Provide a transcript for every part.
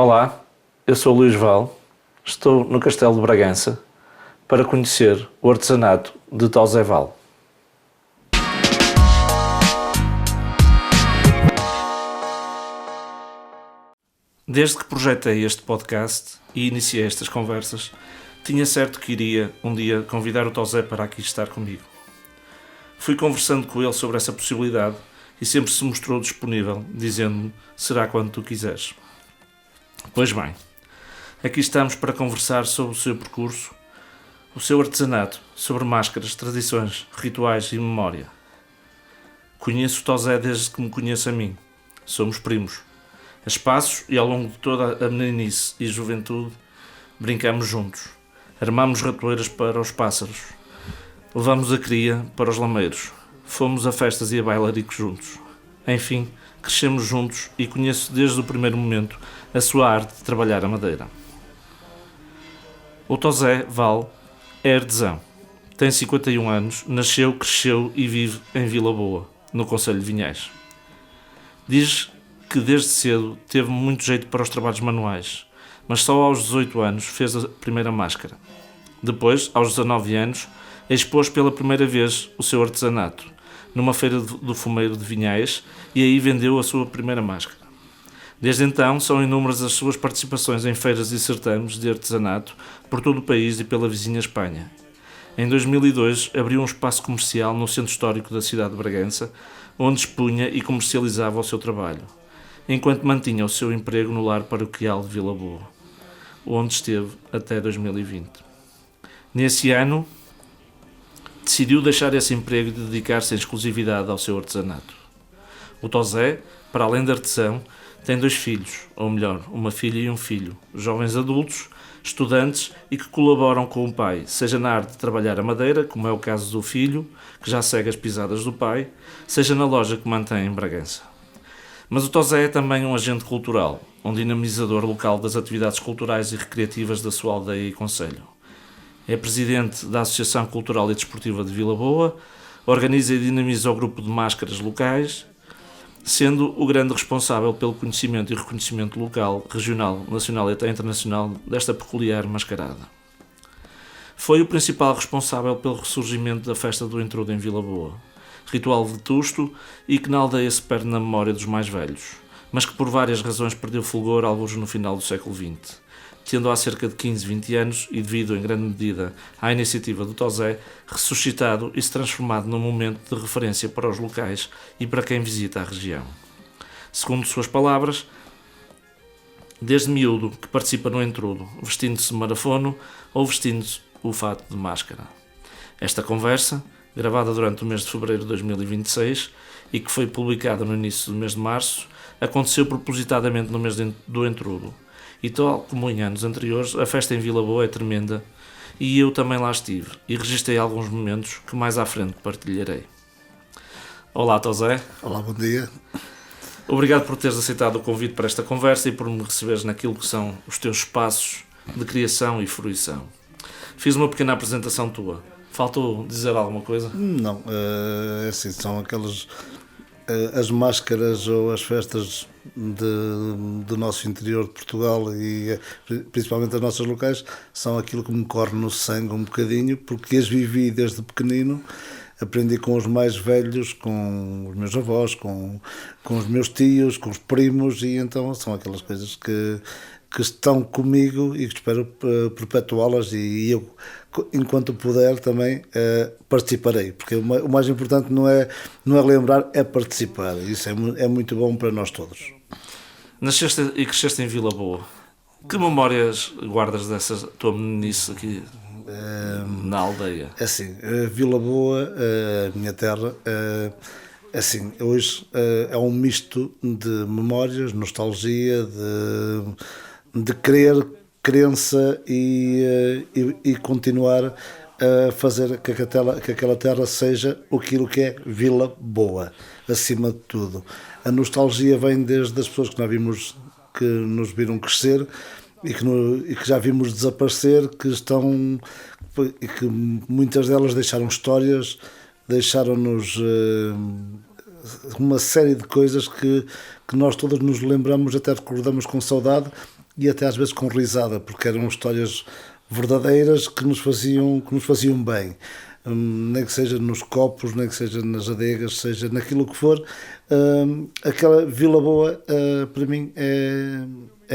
Olá, eu sou o Luís Val, estou no Castelo de Bragança para conhecer o artesanato de Tozé Val. Desde que projetei este podcast e iniciei estas conversas, tinha certo que iria um dia convidar o Tozé para aqui estar comigo. Fui conversando com ele sobre essa possibilidade e sempre se mostrou disponível, dizendo-me: será quando tu quiseres. Pois bem, aqui estamos para conversar sobre o seu percurso, o seu artesanato, sobre máscaras, tradições, rituais e memória. Conheço o Tozé desde que me conheço a mim. Somos primos. A espaços e ao longo de toda a meninice e juventude, brincamos juntos. Armamos ratoeiras para os pássaros. Levamos a cria para os lameiros. Fomos a festas e a bailaricos juntos. Enfim, crescemos juntos e conheço desde o primeiro momento a sua arte de trabalhar a madeira. O Tozé Val é artesão. Tem 51 anos, nasceu, cresceu e vive em Vila Boa, no concelho de Vinhais. Diz que desde cedo teve muito jeito para os trabalhos manuais, mas só aos 18 anos fez a primeira máscara. Depois, aos 19 anos, expôs pela primeira vez o seu artesanato, numa feira do fumeiro de Vinhais, e aí vendeu a sua primeira máscara. Desde então, são inúmeras as suas participações em feiras e certames de artesanato por todo o país e pela vizinha Espanha. Em 2002, abriu um espaço comercial no centro histórico da cidade de Bragança, onde expunha e comercializava o seu trabalho, enquanto mantinha o seu emprego no lar paroquial de Vila Boa, onde esteve até 2020. Nesse ano, decidiu deixar esse emprego e dedicar-se em exclusividade ao seu artesanato. O Tozé, para além de artesão, tem 2 filhos, ou melhor, uma filha e um filho, jovens adultos, estudantes e que colaboram com o pai, seja na arte de trabalhar a madeira, como é o caso do filho, que já segue as pisadas do pai, seja na loja que mantém em Bragança. Mas o Tozé é também um agente cultural, um dinamizador local das atividades culturais e recreativas da sua aldeia e concelho. É presidente da Associação Cultural e Desportiva de Vila Boa, organiza e dinamiza o grupo de máscaras locais, sendo o grande responsável pelo conhecimento e reconhecimento local, regional, nacional e até internacional desta peculiar mascarada. Foi o principal responsável pelo ressurgimento da festa do Entrudo em Vila Boa, ritual vetusto e que na aldeia se perde na memória dos mais velhos, mas que por várias razões perdeu fulgor alguns no final do século XX, tendo há cerca de 15, 20 anos, e devido em grande medida à iniciativa do Tozé, ressuscitado e se transformado num momento de referência para os locais e para quem visita a região. Segundo suas palavras, desde miúdo que participa no Entrudo, vestindo-se de marafono ou vestindo-se o fato de máscara. Esta conversa, gravada durante o mês de fevereiro de 2026 e que foi publicada no início do mês de março, aconteceu propositadamente no mês do Entrudo. E tal como em anos anteriores, a festa em Vila Boa é tremenda e eu também lá estive e registrei alguns momentos que mais à frente partilharei. Olá, Tozé. Olá, bom dia. Obrigado por teres aceitado o convite para esta conversa e por me receberes naquilo que são os teus espaços de criação e fruição. Fiz uma pequena apresentação tua. Faltou dizer alguma coisa? Não, assim, são aquelas as máscaras ou as festas do nosso interior de Portugal e principalmente as nossas locais são aquilo que me corre no sangue um bocadinho, porque as vivi desde pequenino, aprendi com os mais velhos, com os meus avós, com os meus tios, com os primos, e então são aquelas coisas que estão comigo e que espero perpetuá-las, e eu, enquanto puder, também participarei, porque o mais importante não é lembrar, é participar. Isso é muito bom para nós todos. Nasceste e cresceste em Vila Boa. Que memórias guardas dessa tua meninice aqui na aldeia? Assim, Vila Boa, a minha terra, assim, hoje é um misto de memórias, nostalgia, de crença e continuar a fazer que aquela terra seja aquilo que é Vila Boa, acima de tudo. A nostalgia vem desde as pessoas que nos viram crescer e que já vimos desaparecer, e que muitas delas deixaram histórias, deixaram-nos uma série de coisas que nós todos nos lembramos, até recordamos com saudade, e até às vezes com risada, porque eram histórias verdadeiras que nos faziam bem. Nem que seja nos copos, nem que seja nas adegas, seja naquilo que for. Aquela Vila Boa, para mim, é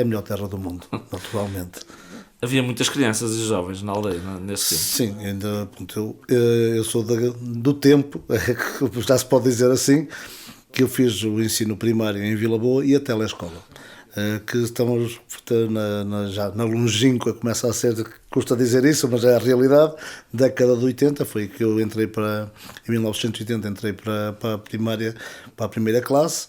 a melhor terra do mundo, naturalmente. Havia muitas crianças e jovens na aldeia nesse tempo. Sim, ainda, pronto, eu sou do tempo, já se pode dizer assim, que eu fiz o ensino primário em Vila Boa e a telescola. Que estamos já na longínqua, começa a ser, custa dizer isso, mas é a realidade, década de 80, foi que eu entrei em 1980, entrei para a primária, para a primeira classe,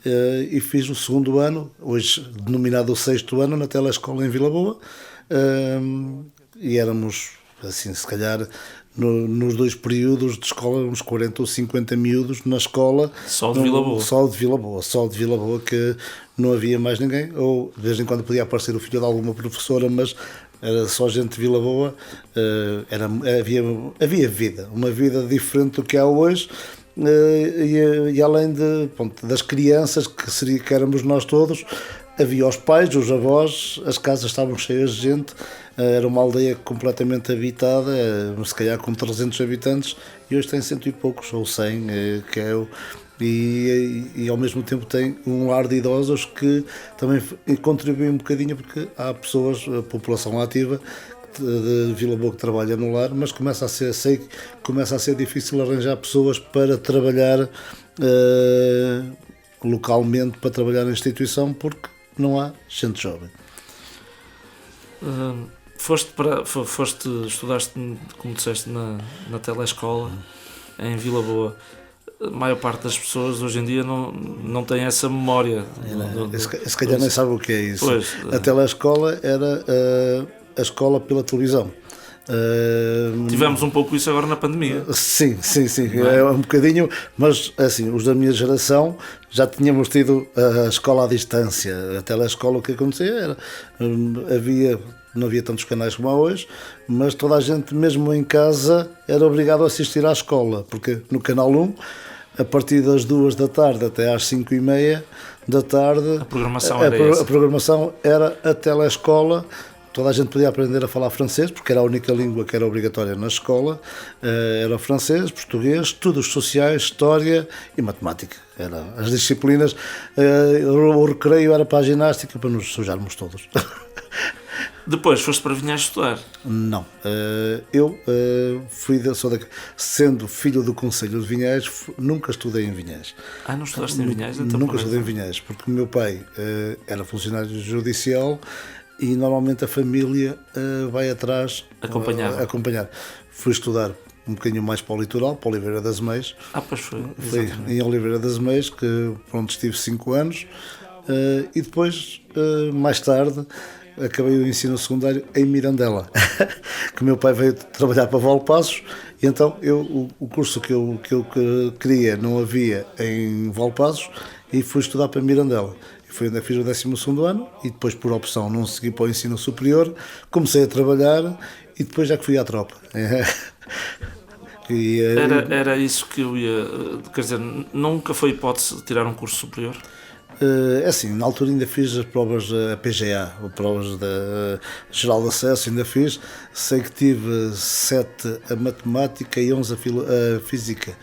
e fiz o segundo ano, hoje denominado o sexto ano, na telescola em Vila Boa, e éramos, assim, se calhar, nos 2 períodos de escola, uns 40 ou 50 miúdos na escola. Só de Vila Boa. Só de Vila Boa, que não havia mais ninguém, ou de vez em quando podia aparecer o filho de alguma professora, mas era só gente de Vila Boa. Havia vida, uma vida diferente do que há hoje. E além das crianças, que éramos nós todos, havia os pais, os avós, as casas estavam cheias de gente, era uma aldeia completamente habitada, se calhar com 300 habitantes, e hoje tem 100 e poucos, ou 100, e ao mesmo tempo tem um lar de idosos que também contribui um bocadinho, porque há pessoas, a população ativa, de Vila Boa que trabalha no lar, mas começa a ser difícil arranjar pessoas para trabalhar localmente, para trabalhar na instituição, porque não há gente jovem. Estudaste, como disseste, na telescola em Vila Boa. A maior parte das pessoas hoje em dia não tem essa memória. Se calhar nem sabe o que é isso. A telescola era a escola pela televisão. Tivemos um pouco isso agora na pandemia. Sim, é um bocadinho, mas assim, os da minha geração já tínhamos tido a escola à distância. A telescola, o que acontecia era, não havia tantos canais como há hoje, mas toda a gente, mesmo em casa, era obrigado a assistir à escola, porque no Canal 1, a partir das 2 da tarde até às 5:30 da tarde, a programação a programação era a telescola. Toda a gente podia aprender a falar francês, porque era a única língua que era obrigatória na escola. Era francês, português, estudos sociais, história e matemática. Eram as disciplinas. O recreio era para a ginástica, para nos sujarmos todos. Depois foste para Vinhais estudar? Não. Eu sendo filho do Conselho de Vinhais, nunca estudei em Vinhais. Não estudaste em Vinhais? Nunca estudei em Vinhais, porque o meu pai era funcionário judicial, e normalmente a família vai atrás acompanhar. Fui estudar um bocadinho mais para o litoral, para Oliveira das Meias. Pois foi. Foi em Oliveira das Meias, onde estive 5 anos, e depois, mais tarde, acabei o ensino secundário em Mirandela, que o meu pai veio trabalhar para Valpassos, e então o curso que eu queria não havia em Valpassos, e fui estudar para Mirandela. Foi onde eu fiz o 12º ano, e depois, por opção, não segui para o ensino superior, comecei a trabalhar e depois já que fui à tropa. Era isso que eu ia... Quer dizer, nunca foi hipótese de tirar um curso superior? Assim, na altura ainda fiz as provas da PGA, as provas da Geral de Acesso, ainda fiz. Sei que tive 7 a matemática e 11 a física.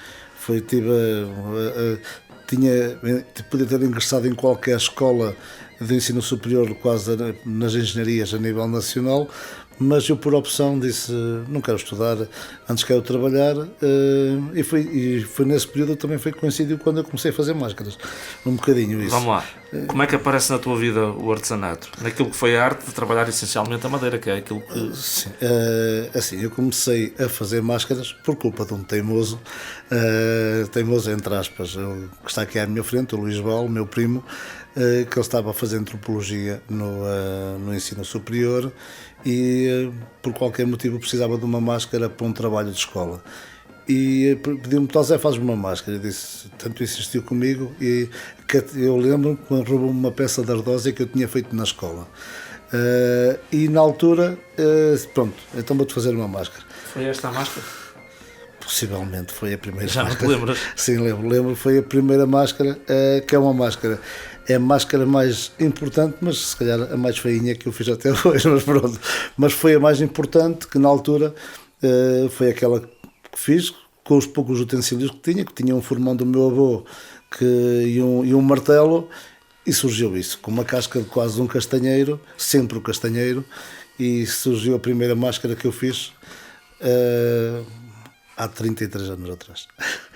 Podia ter ingressado em qualquer escola de ensino superior, quase nas engenharias a nível nacional, mas eu, por opção, disse: não quero estudar, antes quero trabalhar, e foi nesse período também foi coincidido quando eu comecei a fazer máscaras, um bocadinho isso. Vamos lá, como é que aparece na tua vida o artesanato? Naquilo que foi a arte de trabalhar essencialmente a madeira, que é aquilo que... Sim, assim, eu comecei a fazer máscaras por culpa de um teimoso entre aspas, que está aqui à minha frente, o Luís Val, meu primo, que ele estava a fazer antropologia no ensino superior, e por qualquer motivo precisava de uma máscara para um trabalho de escola, e pediu-me: Tosé, faz-me uma máscara. Eu disse, tanto insistiu comigo, e eu lembro quando roubou-me uma peça de ardósia que eu tinha feito na escola, e na altura, pronto, então vou-te fazer uma máscara. Foi esta a máscara? Possivelmente foi a primeira Já não te máscara. lembras? Sim, lembro. Foi a primeira máscara, que é uma máscara. É a máscara mais importante, mas se calhar a mais feinha que eu fiz até hoje, mas pronto. Mas foi a mais importante, que na altura foi aquela que fiz, com os poucos utensílios que tinha um formão do meu avô e um martelo, e surgiu isso, com uma casca de quase um castanheiro, sempre o castanheiro, e surgiu a primeira máscara que eu fiz há 33 anos atrás.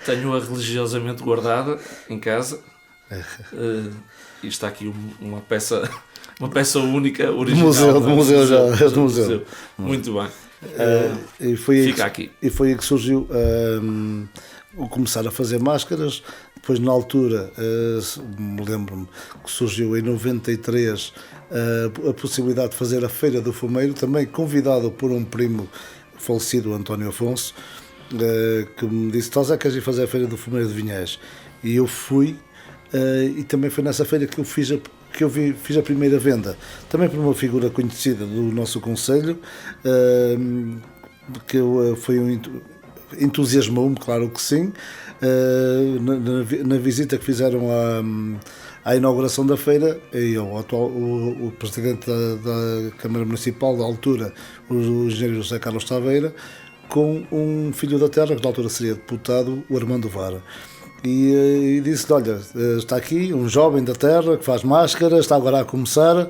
Tenho-a religiosamente guardada em casa. E está aqui uma peça única, original. Do museu já. Do museu. Muito bem. Fica aqui. E foi aí que surgiu o começar a fazer máscaras. Depois, na altura, lembro-me que surgiu em 93 a possibilidade de fazer a Feira do Fumeiro, também convidado por um primo falecido, António Afonso, que me disse: Tosé, queres ir fazer a Feira do Fumeiro de Vinhais? E eu fui, e também foi nessa feira que eu fiz a primeira venda, também por uma figura conhecida do nosso concelho, que entusiasmou-me, claro que sim, na visita que fizeram à inauguração da feira. O presidente da Câmara Municipal da altura, o engenheiro José Carlos Taveira, com um filho da terra, que na altura seria deputado, o Armando Vara. E disse: olha, está aqui um jovem da terra que faz máscaras, está agora a começar.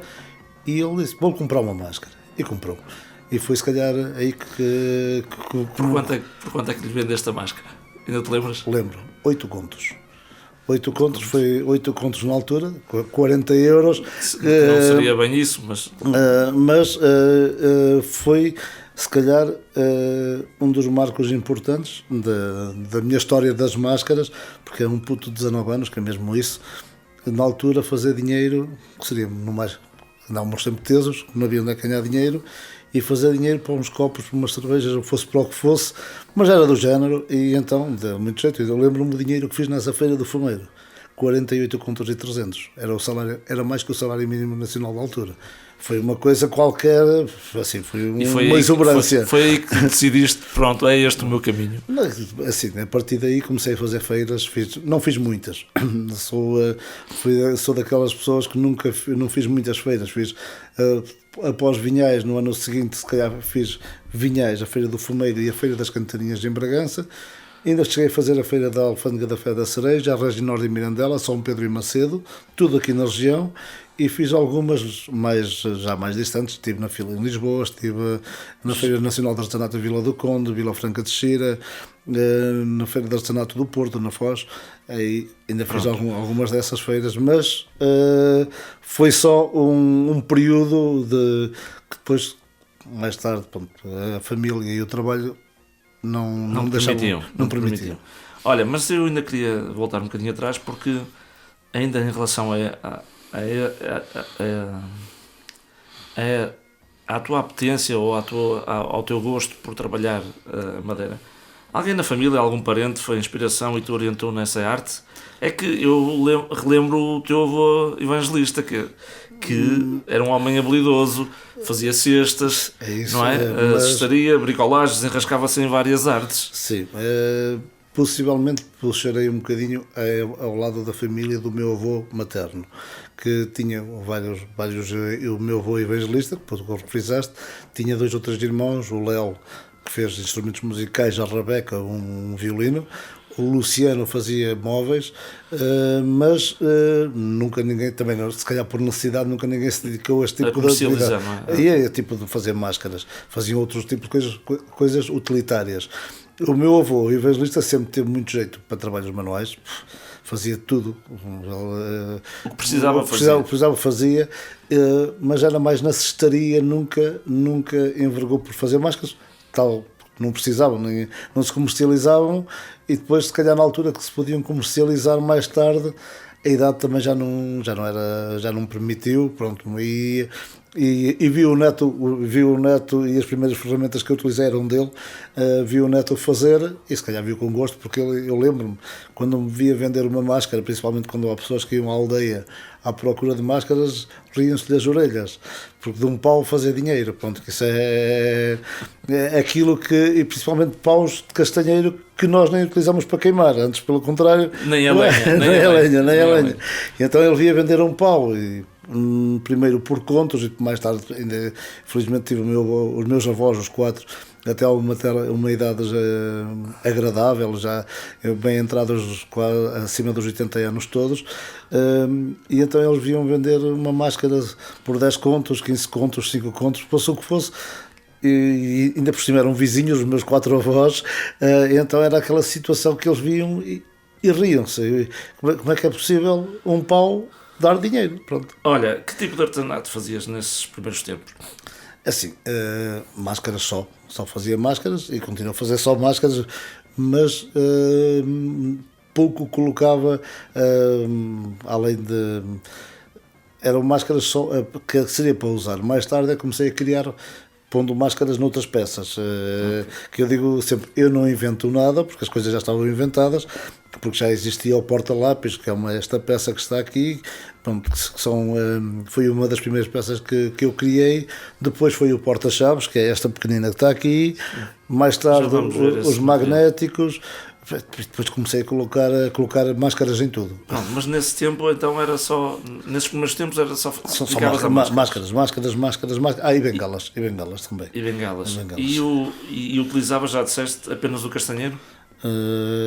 E ele disse: vou comprar uma máscara. E comprou. E foi se calhar aí que por quanto é que lhe vendeste a máscara? Ainda te lembras? Lembro, 8 contos. 8 contos, foi 8 contos na altura, 40 euros. Não seria bem isso, mas foi se calhar um dos marcos importantes da minha história das máscaras, porque é um puto de 19 anos, que é mesmo isso, na altura fazer dinheiro, que seria no mais, andávamos sempre tesos, não havia onde é ganhar dinheiro, e fazer dinheiro para uns copos, para umas cervejas, ou fosse para o que fosse, mas era do género, e então deu muito jeito. Eu lembro-me do dinheiro que fiz nessa Feira do Fumeiro, 48 contos e 300, era mais que o salário mínimo nacional da altura. Foi uma coisa qualquer, assim, foi uma exuberância. Foi aí que decidiste: pronto, é este o meu caminho. Assim, a partir daí comecei a fazer feiras, não fiz muitas. Sou daquelas pessoas que não fiz muitas feiras. Fiz, após Vinhais, no ano seguinte, se calhar fiz Vinhais, a Feira do Fumeiro e a Feira das Cantarinhas em Bragança. Ainda cheguei a fazer a Feira da Alfândega da Fé da Cereja, a Reginor de Mirandela, São Pedro e Macedo, tudo aqui na região, e fiz algumas já mais distantes. Estive na fila em Lisboa, estive na Feira Nacional de Artesanato de Vila do Conde, Vila Franca de Xira, na Feira de Artesanato do Porto, na Foz. Aí ainda fiz algumas dessas feiras, mas foi só um período que depois, mais tarde, pronto, a família e o trabalho não permitiam. Olha, mas eu ainda queria voltar um bocadinho atrás, porque ainda em relação à tua apetência ou ao teu gosto por trabalhar a madeira, alguém na família, algum parente foi inspiração e te orientou nessa arte? É que eu relembro o teu avô evangelista, que era um homem habilidoso, fazia cestas, não é? Cestaria, bricolagens, desenrascava-se em várias artes. Sim, possivelmente puxarei um bocadinho ao lado da família do meu avô materno, que tinha vários o meu avô evangelista, que tu referizaste, tinha 2 ou 3 irmãos, o Léo, que fez instrumentos musicais, a Rebeca, um violino, o Luciano fazia móveis, mas nunca ninguém, também se calhar por necessidade, nunca ninguém se dedicou a este tipo de atividade. E é tipo de fazer máscaras, faziam outros tipos de coisas utilitárias. O meu avô evangelista sempre teve muito jeito para trabalhos manuais, fazia tudo, o que precisava fazia, mas era mais na cestaria, nunca envergou por fazer máscaras, tal. Não precisavam, não se comercializavam, e depois, se calhar na altura que se podiam comercializar mais tarde, a idade também já não permitiu, pronto, e e vi o Neto e as primeiras ferramentas que eu utilizei eram dele, vi o Neto fazer e se calhar viu com gosto, porque eu lembro-me quando me via vender uma máscara, principalmente quando há pessoas que iam à aldeia à procura de máscaras, riam-se-lhe as orelhas, porque de um pau fazer dinheiro, pronto, que isso é aquilo que, e principalmente paus de castanheiro que nós nem utilizamos para queimar, antes pelo contrário, Nem a lenha, nem a lenha. E então ele via vender um pau e primeiro por contos e mais tarde ainda, felizmente tive os meus avós, os 4, até uma idade já agradável, já bem entrados acima dos 80 anos todos, e então eles viam vender uma máscara por 10 contos, 15 contos, 5 contos, fosse o que fosse, e ainda por cima eram vizinhos, os meus 4 avós, então era aquela situação que eles viam e riam-se. Como é que é possível um pau dar dinheiro? Pronto. Olha, que tipo de artesanato fazias nesses primeiros tempos? Assim, máscaras só fazia máscaras e continuo a fazer só máscaras, mas pouco colocava, além de... Eram máscaras só, que seria para usar. Mais tarde comecei a criar, pondo máscaras noutras peças, que eu digo sempre, eu não invento nada, porque as coisas já estavam inventadas, porque já existia o porta-lápis, que é esta peça que está aqui, pronto, foi uma das primeiras peças que eu criei. Depois foi o porta-chaves, que é esta pequenina que está aqui. Mais tarde os magnéticos. Depois comecei a colocar máscaras em tudo. Não, mas nesse tempo então era só, nesses primeiros tempos era só máscaras. E bengalas também. E bengalas. E utilizava, já disseste, apenas o castanheiro?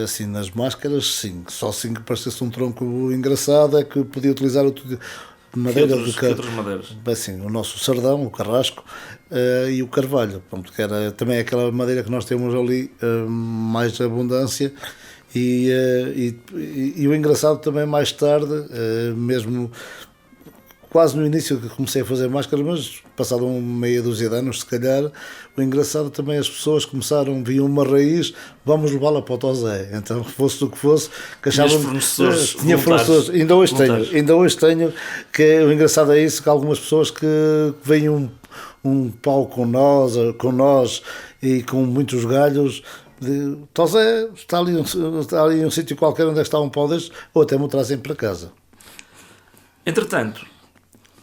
Assim, nas máscaras, sim. Só assim que parecesse um tronco engraçado é que podia utilizar outro madeira. Que outras madeiras? Assim, o nosso sardão, o carrasco e o carvalho, pronto, que era também aquela madeira que nós temos ali mais abundância. E o engraçado também mais tarde, mesmo quase no início que comecei a fazer máscaras, mas passado meia dúzia de anos, se calhar, o engraçado também as pessoas viam uma raiz, vamos levá-la para o Tosé. Então, fosse o que fosse, que achavam tinha fornecedores. Ainda hoje tenho, que o engraçado é isso, que há algumas pessoas que veem um pau com nós e com muitos galhos. Tosé, está ali um sítio qualquer onde está um pau deste, ou até me o trazem para casa. Entretanto,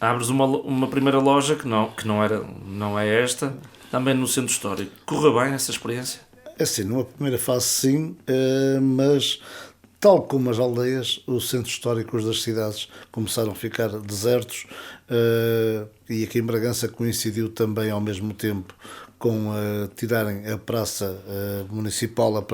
abres uma primeira loja que não é esta, também no centro histórico. Correu bem essa experiência? Assim, numa primeira fase sim, mas tal como as aldeias, os centros históricos das cidades começaram a ficar desertos, e aqui em Bragança coincidiu também ao mesmo tempo com tirarem a praça municipal,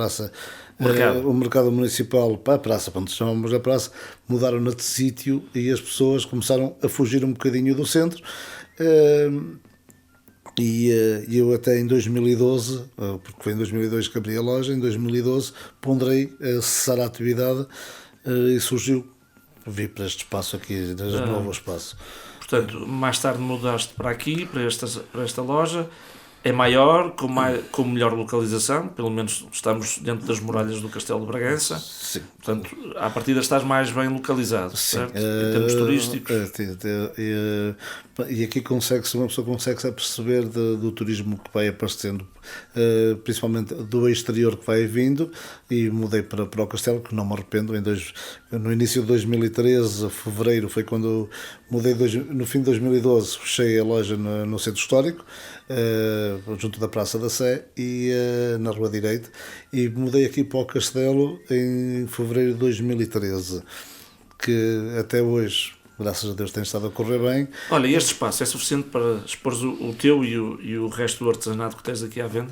o mercado municipal para a praça, quando chamamos a praça, mudaram-na de sítio e as pessoas começaram a fugir um bocadinho do centro. E eu até em 2012, porque foi em 2002 que abri a loja, em 2012 ponderei cessar a atividade e surgiu, vi para este espaço aqui, desde novo espaço. Portanto, mais tarde mudaste para aqui, para esta loja. É maior, com melhor localização, pelo menos estamos dentro das muralhas do Castelo de Bragança. Sim. Portanto, à partida estás mais bem localizado, certo? Em termos turísticos. E aqui uma pessoa consegue perceber do turismo que vai aparecendo, principalmente do exterior que vai vindo, e mudei para o Castelo, que não me arrependo. No início de 2013, fevereiro, foi quando mudei, no fim de 2012, fechei a loja no centro histórico, junto da Praça da Sé e na Rua Direita, e mudei aqui para o Castelo em fevereiro de 2013, que até hoje, graças a Deus, tem estado a correr bem. Olha, e este espaço é suficiente para expor o teu e o resto do artesanato que tens aqui à venda?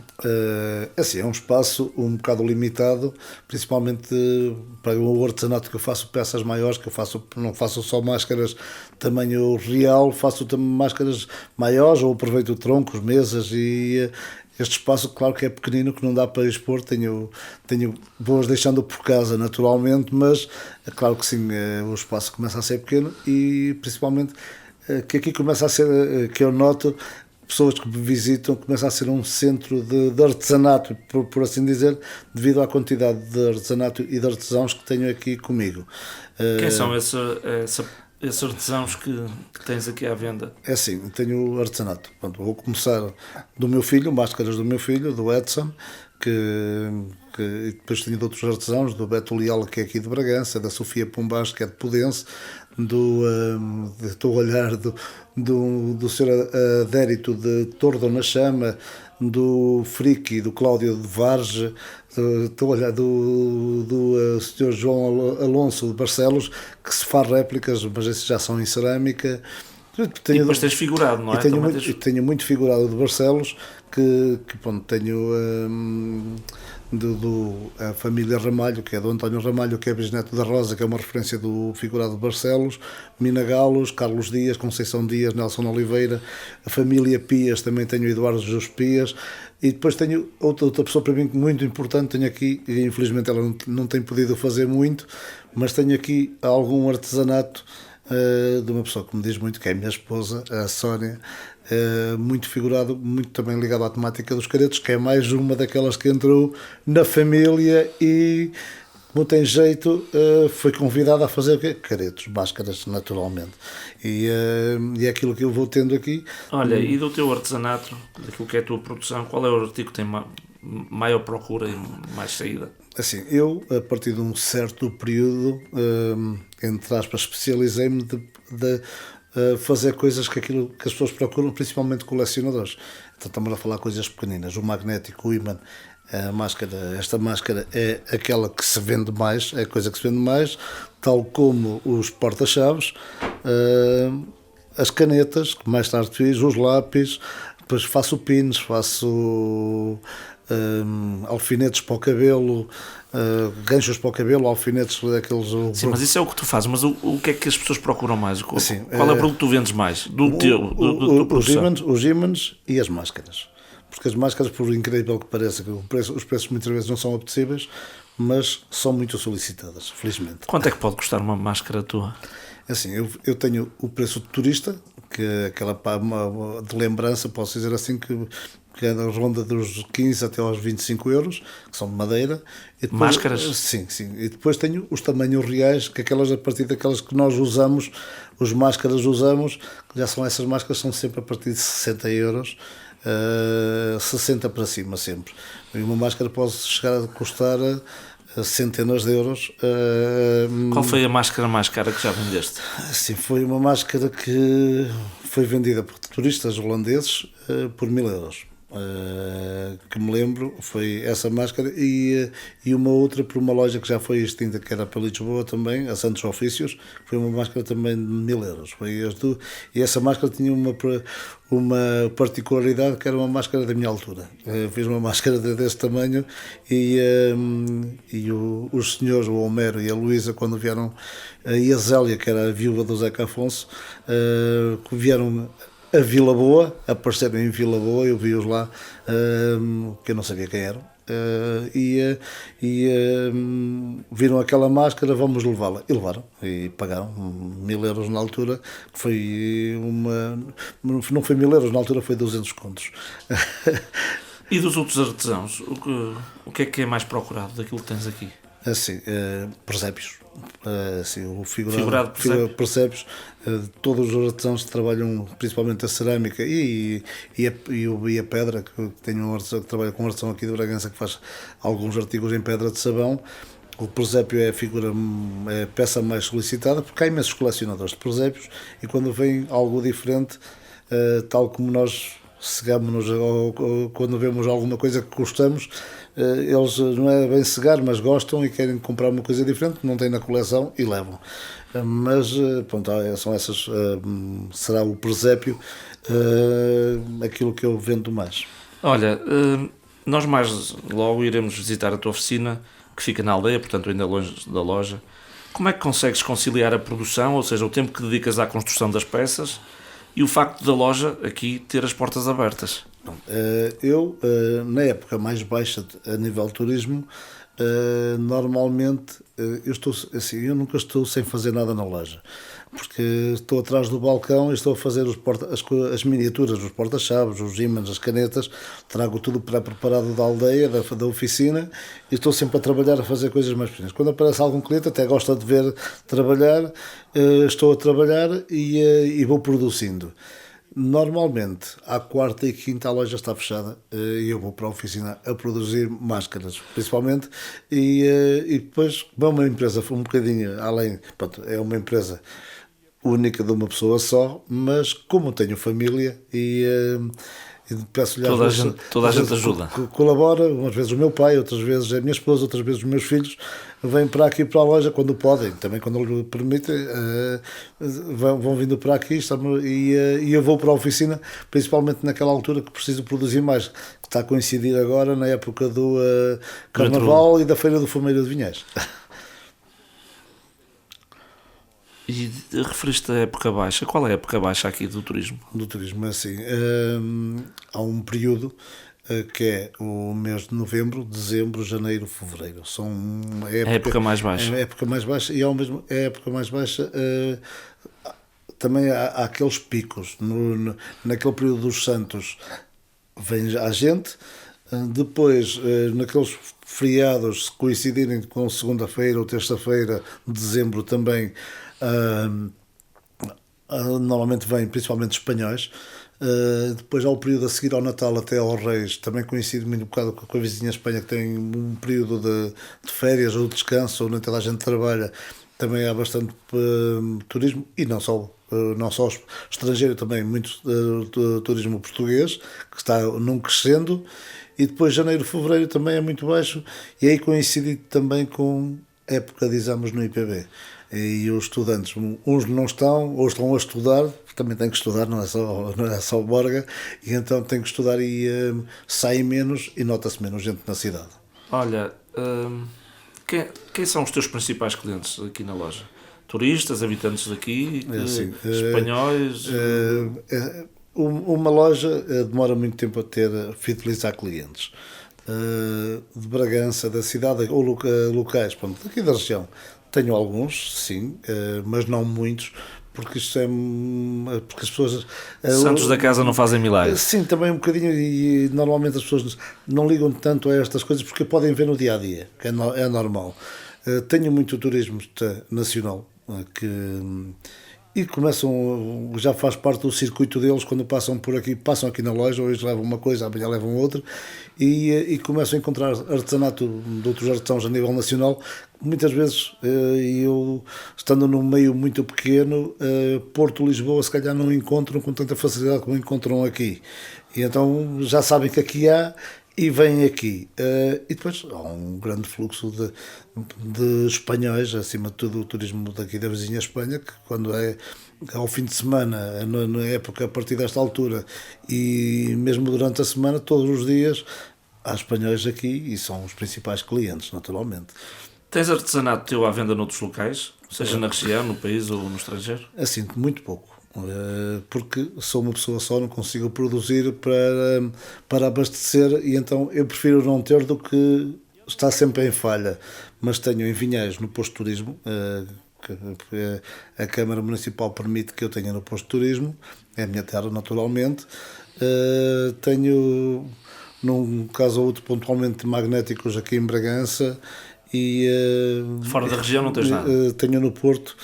Assim, é um espaço um bocado limitado, principalmente para o artesanato que eu faço, peças maiores, que não faço só máscaras tamanho real, faço também máscaras maiores, ou aproveito troncos, mesas, e este espaço, claro que é pequenino, que não dá para expor, vou-as deixando por casa naturalmente, mas é claro que sim, o espaço começa a ser pequeno, e principalmente que aqui começa a ser, que eu noto, pessoas que me visitam, começa a ser um centro de artesanato, por assim dizer, devido à quantidade de artesanato e de artesãos que tenho aqui comigo. Quem são essa esses artesãos que tens aqui à venda? É assim, tenho artesanato. Pronto, vou começar do meu filho, máscaras do meu filho, do Edson, e depois tenho de outros artesãos, do Beto Leal, que é aqui de Bragança, da Sofia Pombás, que é de Pudense, estou a olhar do Sr. Adérito de Tordo na Chama, do Friki, do Cláudio de Varge, estou a olhar do Sr. João Alonso de Barcelos, que se faz réplicas, mas esses já são em cerâmica. E depois tens figurado, não é? Tenho muito figurado de Barcelos, que pronto, tenho a família Ramalho, que é do António Ramalho, que é bisneto da Rosa, que é uma referência do figurado de Barcelos, Mina Galos, Carlos Dias, Conceição Dias, Nelson Oliveira, a família Pias, também tenho Eduardo José Pias, e depois tenho outra pessoa para mim muito importante, tenho aqui, e infelizmente ela não tem podido fazer muito, mas tenho aqui algum artesanato de uma pessoa que me diz muito, que é a minha esposa, a Sónia, muito figurado, muito também ligado à temática dos caretos, que é mais uma daquelas que entrou na família e, como tem jeito, foi convidada a fazer caretos, máscaras, naturalmente. E é aquilo que eu vou tendo aqui. Olha, e do teu artesanato, daquilo que é a tua produção, qual é o artigo que tem maior procura e mais saída? Assim, eu, a partir de um certo período, entre aspas, especializei-me de fazer coisas que aquilo que as pessoas procuram, principalmente colecionadores. Então estamos a falar coisas pequeninas. O magnético, o ímã, esta máscara é aquela que se vende mais, é a coisa que se vende mais, tal como os porta-chaves, as canetas, que mais tarde fiz, os lápis, depois faço pins, faço alfinetes para o cabelo, ganchos para o cabelo, alfinetes daqueles. Sim, mas isso é o que tu fazes, mas o que é que as pessoas procuram mais? Qual é o produto que tu vendes mais? Os ímãs e as máscaras. Porque as máscaras, por incrível que pareça, que os preços muitas vezes não são apetecíveis, mas são muito solicitadas, felizmente. Quanto é que pode custar uma máscara tua? Assim, eu tenho o preço de turista, que é aquela de lembrança, posso dizer assim, que é na ronda dos 15 até aos 25 euros, que são de madeira. E depois, máscaras? Sim. E depois tenho os tamanhos reais, que aquelas a partir daquelas que nós usamos, os máscaras usamos, que já são essas máscaras, são sempre a partir de 60 euros, 60 para cima sempre. E uma máscara pode chegar a custar centenas de euros. Qual foi a máscara mais cara que já vendeste? Sim, foi uma máscara que foi vendida por turistas holandeses por 1000 euros. Que me lembro, foi essa máscara e uma outra por uma loja que já foi extinta, que era para Lisboa também, a Santos Ofícios, foi uma máscara também de 1000 euros. E essa máscara tinha uma particularidade, que era uma máscara da minha altura. Fiz uma máscara desse tamanho e os senhores, o Homero e a Luísa, quando vieram, e a Zélia, que era a viúva do Zeca Afonso, vieram a Vila Boa, apareceram em Vila Boa, eu vi-os lá, que eu não sabia quem eram, viram aquela máscara, vamos levá-la. E levaram, e pagaram 1000 euros na altura, que foi não foi 1000 euros, na altura foi 200 contos. E dos outros artesãos, o que é mais procurado daquilo que tens aqui? Assim, presépios. Assim, o figurado presépios, todos os artesãos que trabalham principalmente a cerâmica e a pedra, que tenho um artesão que trabalha com um artesão aqui de Bragança que faz alguns artigos em pedra de sabão. O presépio é a peça mais solicitada, porque há imensos colecionadores de presépios e quando vem algo diferente, tal como nós cegamos-nos ou quando vemos alguma coisa que gostamos, eles não é bem cegar, mas gostam e querem comprar uma coisa diferente que não tem na coleção e levam. Mas pronto, são essas, será o presépio aquilo que eu vendo mais. Olha, nós mais logo iremos visitar a tua oficina, que fica na aldeia, portanto ainda longe da loja. Como é que consegues conciliar a produção, ou seja, o tempo que dedicas à construção das peças e o facto da loja aqui ter as portas abertas? Eu, na época mais baixa a nível de turismo, normalmente eu nunca estou sem fazer nada na loja, porque estou atrás do balcão e estou a fazer as miniaturas, os porta-chaves, os ímãs, as canetas, trago tudo pré-preparado da aldeia, da oficina, e estou sempre a trabalhar, a fazer coisas mais pequenas. Quando aparece algum cliente, até gosta de ver trabalhar, estou a trabalhar e vou produzindo. Normalmente, à quarta e quinta a loja está fechada e eu vou para a oficina a produzir máscaras, principalmente, e depois, como é uma empresa um bocadinho além, pronto, é uma empresa única de uma pessoa só, mas como tenho família e peço-lhe Toda a gente ajuda. Colabora, umas vezes o meu pai, outras vezes a minha esposa, outras vezes os meus filhos, vêm para aqui para a loja quando podem, também quando lhe permitem, vão vindo para aqui e eu vou para a oficina, principalmente naquela altura que preciso produzir mais, que está a coincidir agora na época do Carnaval e da Feira do Fumeiro de Vinhais. E referiste a época baixa. Qual é a época baixa aqui do turismo? Do turismo, é assim, há um período que é o mês de novembro, dezembro, janeiro, fevereiro. São a época mais baixa. É a época mais baixa e ao mesmo é a época mais baixa. Também há aqueles picos. Naquele período dos Santos vem a gente. Depois, naqueles feriados, se coincidirem com segunda-feira ou terça-feira de dezembro também, normalmente vêm principalmente espanhóis. Depois há o período a seguir ao Natal até aos Reis, também coincide muito um bocado com a vizinha Espanha, que tem um período de férias ou de descanso, ou nem toda a gente trabalha. Também há bastante turismo, e não só estrangeiro, também muito turismo português, que está num crescendo. E depois janeiro, fevereiro também é muito baixo, e aí coincide também com a época de exames no IPB. E os estudantes, uns não estão, ou estão a estudar, também têm que estudar, não é só borga, e então têm que estudar e saem menos e nota-se menos gente na cidade. Olha, quem são os teus principais clientes aqui na loja? Turistas, habitantes daqui, espanhóis? Uma loja demora muito tempo a fidelizar clientes. De Bragança, da cidade, ou locais, pronto, daqui da região. Tenho alguns, sim, mas não muitos, porque isto é. Porque as pessoas. Santos da casa não fazem milagres. Sim, também um bocadinho, e normalmente as pessoas não ligam tanto a estas coisas porque podem ver no dia a dia, que é normal. Tenho muito turismo nacional e começam, já faz parte do circuito deles, quando passam por aqui, passam aqui na loja, hoje levam uma coisa, amanhã levam outra, e começam a encontrar artesanato de outros artesãos a nível nacional. Muitas vezes, eu estando num meio muito pequeno, Porto, Lisboa, se calhar não encontram com tanta facilidade como encontram aqui, e então já sabem que aqui há, e vêm aqui. E depois há um grande fluxo de espanhóis, acima de tudo o turismo daqui da vizinha Espanha, que quando é ao fim de semana, na época a partir desta altura, e mesmo durante a semana, todos os dias, há espanhóis aqui e são os principais clientes, naturalmente. Tens artesanato teu à venda noutros locais? Seja na região, no país ou no estrangeiro? Assim, muito pouco. Porque sou uma pessoa só, não consigo produzir para abastecer, e então eu prefiro não ter do que estar sempre em falha. Mas tenho em Vinhais, no posto de turismo, que a Câmara Municipal permite que eu tenha no posto de turismo, é a minha terra naturalmente. Tenho, num caso ou outro, pontualmente magnéticos aqui em Bragança, e fora da região não tens nada? Tenho no Porto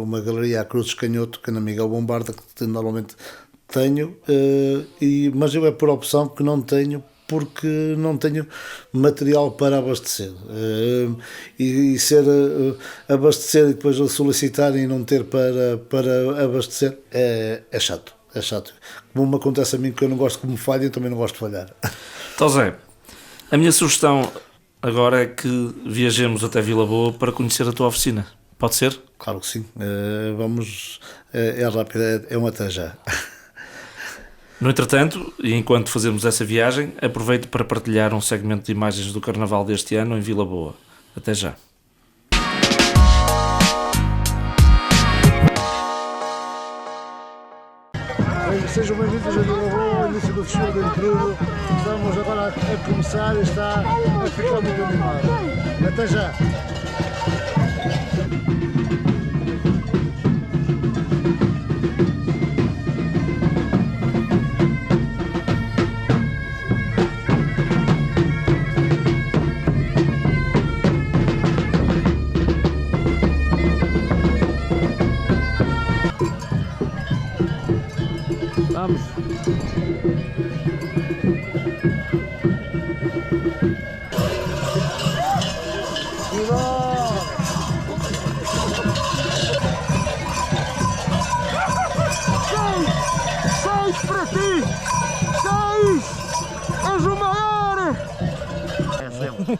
uma galeria a Cruzes Canhoto, que é na Miguel Bombarda, que normalmente tenho, mas eu é por opção que não tenho, porque não tenho material para abastecer, e ser abastecer e depois solicitar e não ter para abastecer é chato. Como me acontece a mim, que eu não gosto que me falhem, eu também não gosto de falhar. Então Zé, a minha sugestão agora é que viajemos até Vila Boa para conhecer a tua oficina. Pode ser? Claro que sim. Vamos. É rápido, é um até já. No entretanto, e enquanto fazemos essa viagem, aproveito para partilhar um segmento de imagens do Carnaval deste ano em Vila Boa. Até já. Sejam bem-vindos a Vila Boa. início do desfile do Intrudo. Estamos agora a começar e está a ficar muito animado. Até já! Vamos! Seis para ti! Seis! És o maior! É sempre.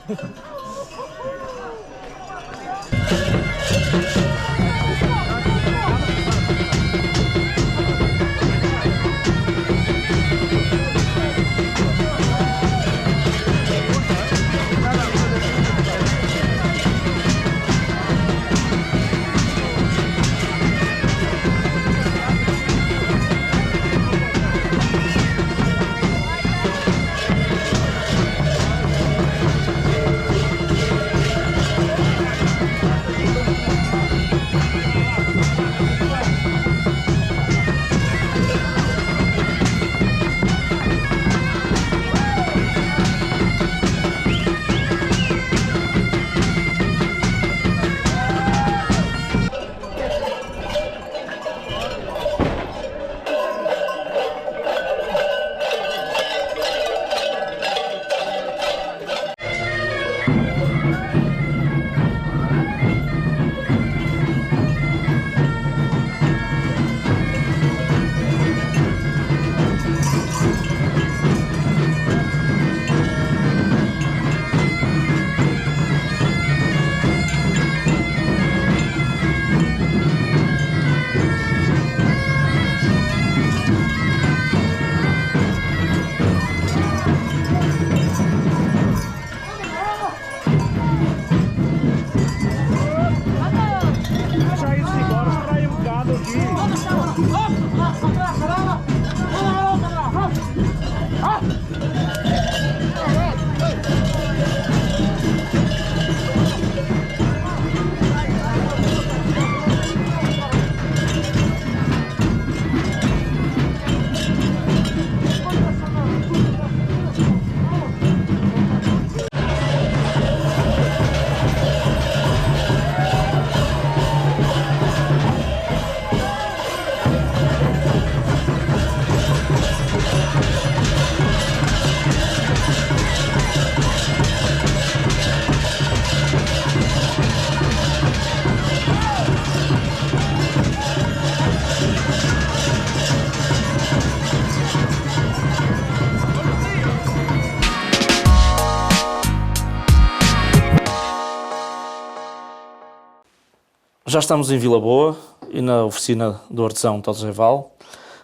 Já estamos em Vila Boa e na oficina do artesão Tosé Val.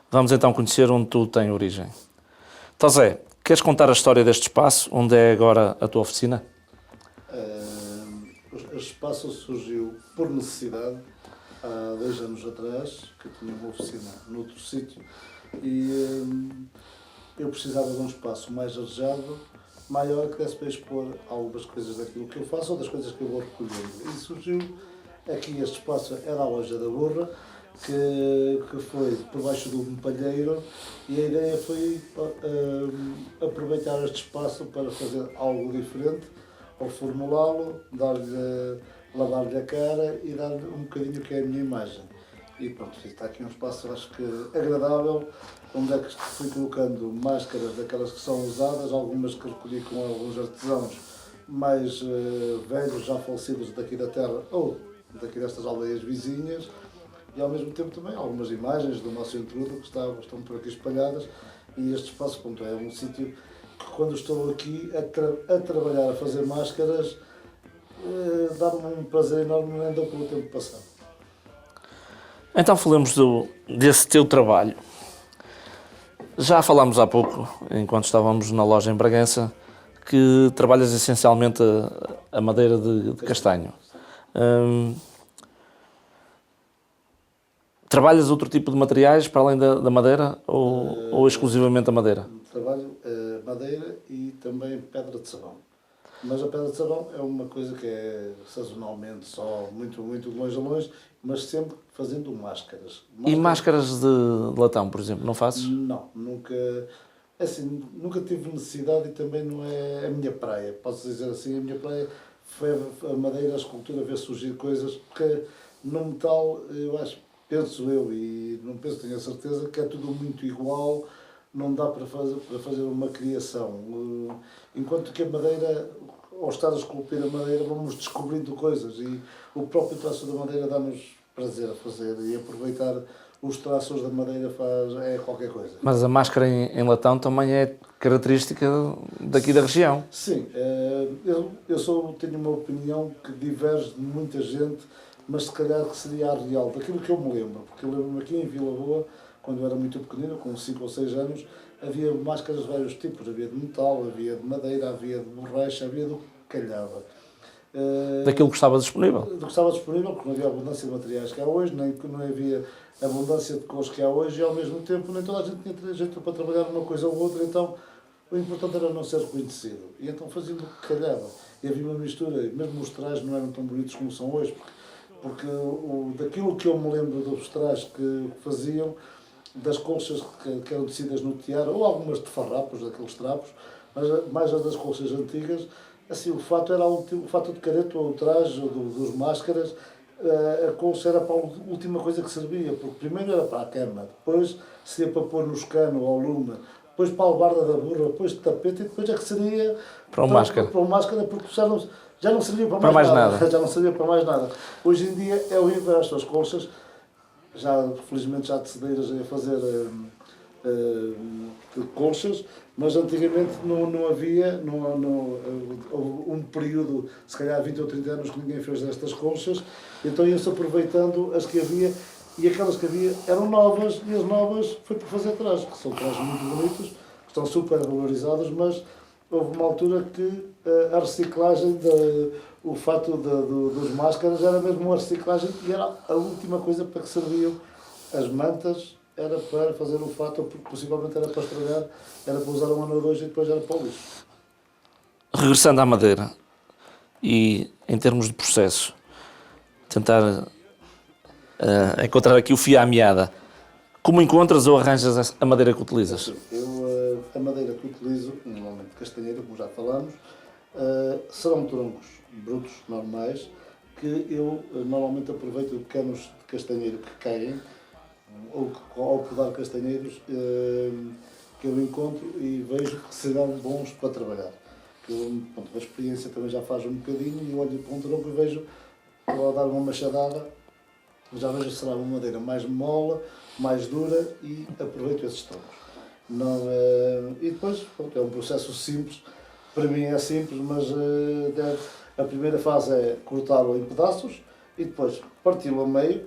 Vamos então conhecer onde tudo tem origem. Tosé, queres contar a história deste espaço, onde é agora a tua oficina? O espaço surgiu por necessidade há 2 anos atrás, que eu tinha uma oficina noutro sítio e eu precisava de um espaço mais arejado, maior, que desse para expor algumas coisas daquilo que eu faço ou das coisas que eu vou recolhendo. E surgiu aqui este espaço, era a Loja da Burra, que foi por baixo do palheiro, e a ideia foi aproveitar este espaço para fazer algo diferente, reformulá-lo, lavar-lhe a cara e dar-lhe um bocadinho que é a minha imagem. E pronto, está aqui um espaço, acho que agradável, onde é que fui colocando máscaras daquelas que são usadas, algumas que recolhi com alguns artesãos mais velhos, já falecidos daqui da terra ou daqui destas aldeias vizinhas, e ao mesmo tempo também algumas imagens do nosso Intrudo que estão por aqui espalhadas, e este espaço, pronto, é um sítio que quando estou aqui a trabalhar, a fazer máscaras, dá-me um prazer enorme, nem dou pelo tempo passado. Então falamos desse teu trabalho. Já falámos há pouco, enquanto estávamos na loja em Bragança, que trabalhas essencialmente a madeira de castanho. Trabalhas outro tipo de materiais para além da madeira ou exclusivamente a madeira? Trabalho madeira e também pedra de sabão. Mas a pedra de sabão é uma coisa que é sazonalmente só muito, muito de longe a longe, mas sempre fazendo máscaras. E máscaras de latão, por exemplo, não fazes? Não, nunca. Assim, nunca tive necessidade e também não é a minha praia. Posso dizer assim, a minha praia foi a madeira, a escultura, ver surgir coisas, porque no metal, eu acho, penso eu, e não penso, tenho a certeza, que é tudo muito igual, não dá para fazer uma criação. Enquanto que a madeira, ao estar a esculpir a madeira, vamos descobrindo coisas e o próprio traço da madeira dá-nos prazer a fazer e aproveitar os traços da madeira é qualquer coisa. Mas a máscara em latão também é característica daqui da região. Sim, eu tenho uma opinião que diverge de muita gente, mas se calhar que seria a real, daquilo que eu me lembro, porque eu lembro-me aqui em Vila Boa, quando eu era muito pequenino, com 5 ou 6 anos, havia máscaras de vários tipos, havia de metal, havia de madeira, havia de borracha, havia do que calhava. Daquilo que estava disponível. Do que estava disponível, porque não havia abundância de materiais que há hoje, nem não havia abundância de cores que há hoje, e ao mesmo tempo nem toda a gente tinha jeito para trabalhar numa coisa ou outra, então o importante era não ser reconhecido. E então fazia o que calhava. E havia uma mistura, mesmo os trajes não eram tão bonitos como são hoje, porque daquilo que eu me lembro dos trajes que faziam, das colchas que eram tecidas no tiara, ou algumas de farrapos, daqueles trapos, mas mais as das colchas antigas, assim, o fato era o fato de careto, ou o traje, ou dos máscaras, a colcha era para a última coisa que servia, porque primeiro era para a cama, depois seria para pôr no escano ou lume, depois para a albarda da burra, depois de tapete, e depois é que seria para o máscara. Para o máscara, porque já não servia para mais nada. Já não servia para mais nada. Hoje em dia é o inverso, as colchas, felizmente já decedeiras a fazer colchas, mas antigamente não havia, houve um período, se calhar 20 ou 30 anos, que ninguém fez destas colchas, então ia-se aproveitando as que havia, e aquelas que havia eram novas, e as novas foi por fazer trajes, que são trajes muito bonitos, que estão super valorizados, mas houve uma altura que a reciclagem, o fato dos máscaras era mesmo uma reciclagem, e era a última coisa para que serviam as mantas, era para fazer o fato, porque possivelmente era para estragar, era para usar um ano ou dois e depois era para o lixo. Regressando à madeira, e em termos de processo, tentar encontrar aqui o fio à meada, como encontras ou arranjas a madeira que utilizas? A madeira que utilizo, normalmente castanheira, como já falamos, serão troncos brutos, normais, que eu normalmente aproveito de canos de castanheiro que caem, ou ao podar castanheiros, que eu encontro e vejo que serão bons para trabalhar. A experiência também já faz um bocadinho, e olho para um tronco e vejo, vou dar uma machadada, já vejo que será uma madeira mais mola, mais dura, e aproveito esses troncos. E depois, é um processo simples, para mim é simples, mas a primeira fase é cortá-lo em pedaços e depois parti-lo a meio,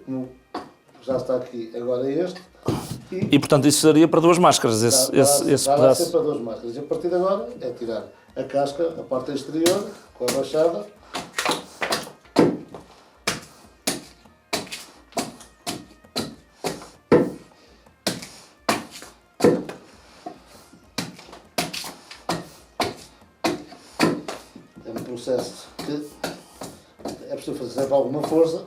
já está aqui, agora é este. E portanto isso seria para duas máscaras, esse pedaço? Ser para duas máscaras. E a partir de agora é tirar a casca, a parte exterior, com a rachada. É um processo que é preciso fazer sempre alguma força.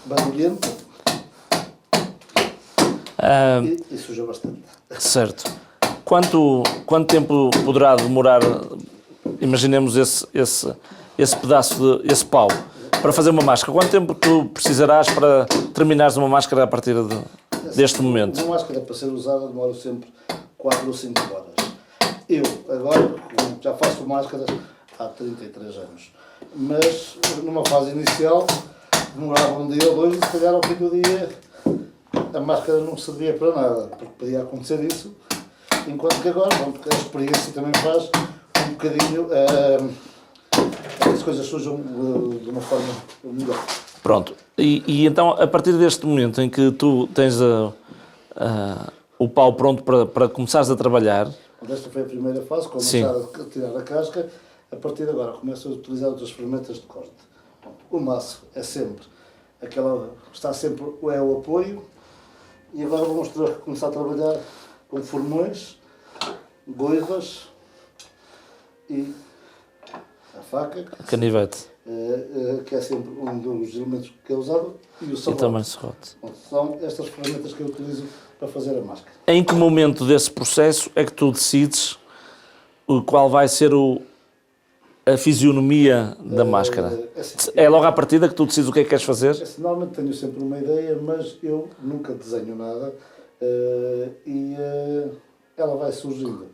Barulhento e suja bastante. Certo. Quanto tempo poderá demorar, imaginemos esse pedaço, esse pau, para fazer uma máscara? Quanto tempo tu precisarás para terminares uma máscara a partir deste momento? Uma máscara para ser usada demora sempre 4 ou 5 horas. Eu agora já faço máscaras há 33 anos, mas numa fase inicial demorava um dia ou dois, e se calhar ao fim do dia a máscara não servia para nada, porque podia acontecer isso, enquanto que agora, a experiência também faz um bocadinho que as coisas surjam de uma forma melhor. Pronto, e então a partir deste momento em que tu tens o pau pronto para começares a trabalhar, Esta foi a primeira fase, começar a tirar a casca. A partir de agora começo a utilizar outras ferramentas de corte. O maço é sempre está sempre o apoio. E agora vamos começar a trabalhar com formões, goivas e a faca, Canivete. que é sempre um dos elementos que é usado, e o serrote. E também serrote. São estas ferramentas que eu utilizo para fazer a máscara. Em que momento desse processo é que tu decides qual vai ser a fisionomia da máscara? É logo à partida que tu decides o que é que queres fazer? Normalmente tenho sempre uma ideia, mas eu nunca desenho nada e ela vai surgindo.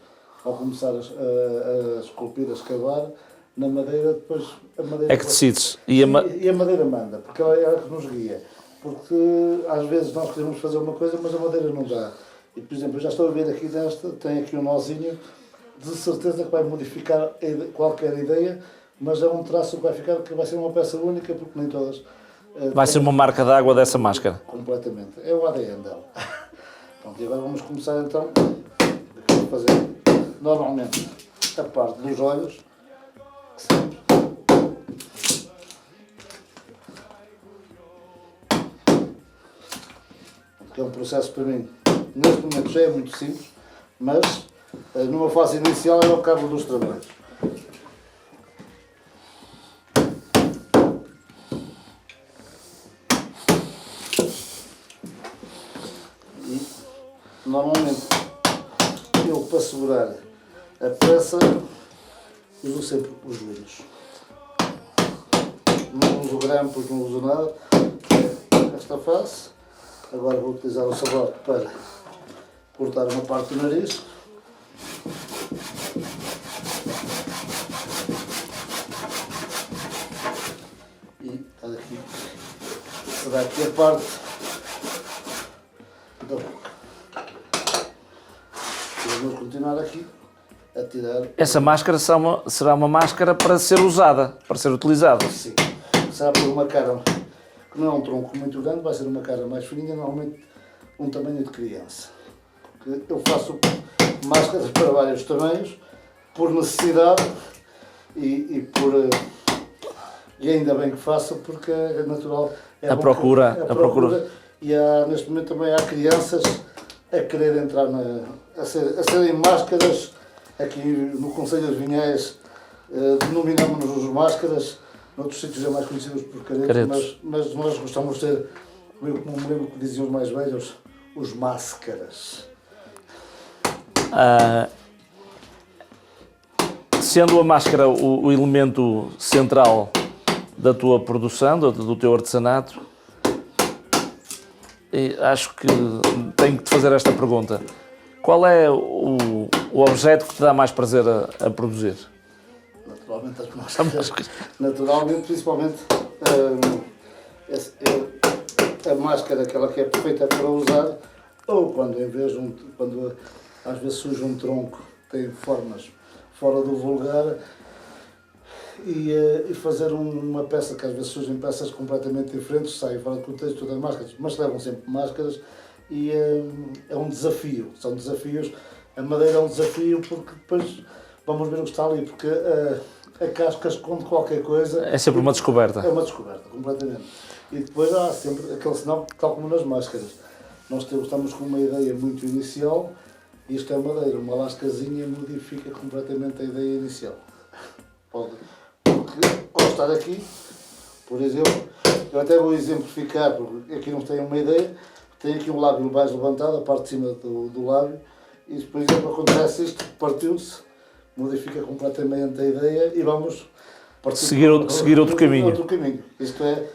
Ao começar a esculpir, a escavar, na madeira, depois a madeira... É que decides. E a madeira manda, porque ela é ela que nos guia. Porque às vezes nós queremos fazer uma coisa, mas a madeira não dá. E, por exemplo, eu já estou a ver aqui desta, tem aqui um nozinho, de certeza que vai modificar qualquer ideia, mas é um traço que vai ficar, que vai ser uma peça única, porque nem todas... Vai ser uma marca d'água dessa máscara? Completamente. É o ADN dela. Pronto, e agora vamos começar então a fazer, normalmente, a parte dos olhos, sempre. Que é um processo para mim, neste momento já é muito simples, mas numa fase inicial é o cabo dos trabalhos. E normalmente eu, para segurar a peça, uso sempre os joelhos. Não uso grampos, não uso nada. Esta face. Agora vou utilizar o serrote para cortar uma parte do nariz. E aqui será aqui a parte da boca. Eu vou continuar aqui a tirar. Essa máscara será uma máscara para ser usada, para ser utilizada? Sim. Será por uma cara que não é um tronco muito grande, vai ser uma cara mais fininha, normalmente um tamanho de criança. Porque eu faço máscaras para vários tamanhos, por necessidade e ainda bem que faço, porque é natural. É a procura. E neste momento também há crianças a querer entrar a serem máscaras. Aqui no Conselho de Vinhais denominamos-nos os máscaras. Noutros sítios é mais conhecidos por caretos, mas nós gostamos de ser, como me lembro que diziam os mais velhos, os máscaras. Sendo a máscara o elemento central da tua produção, do teu artesanato, acho que tenho que te fazer esta pergunta. Qual é o objeto que te dá mais prazer a produzir? Naturalmente as máscaras. Naturalmente, principalmente a máscara, aquela que é perfeita para usar, ou quando quando às vezes surge um tronco, tem formas fora do vulgar, e fazer uma peça, que às vezes surgem peças completamente diferentes, saem fora do contexto das máscaras, mas levam sempre máscaras, e é um desafio, são desafios. A madeira é um desafio porque depois vamos ver o que está ali, porque a casca esconde qualquer coisa. É sempre uma descoberta. É uma descoberta, completamente. E depois há sempre aquele sinal, tal como nas máscaras. Nós estamos com uma ideia muito inicial, e isto é madeira, uma lascazinha modifica completamente a ideia inicial. Porque ao estar aqui, por exemplo, eu até vou exemplificar, porque aqui não tenho uma ideia, tem aqui um lábio mais levantado, a parte de cima do lábio, e por exemplo acontece isto, partiu-se, modifica completamente a ideia e vamos seguir outro caminho. Isto é,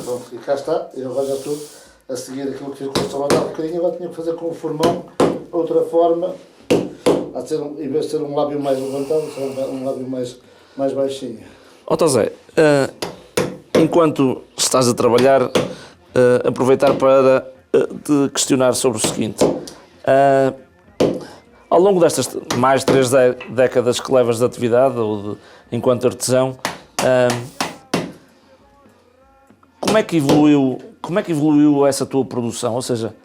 pronto, e cá está, eu agora já estou a seguir aquilo que fiz com o salvador um bocadinho, agora tinha que fazer com o formão outra forma, em vez de ser um lábio mais levantado, será um lábio mais baixinho. Zé, enquanto estás a trabalhar, aproveitar para te questionar sobre o seguinte. Ao longo destas mais de 3 décadas que levas de atividade, enquanto artesão, como é que evoluiu essa tua produção? Ou seja,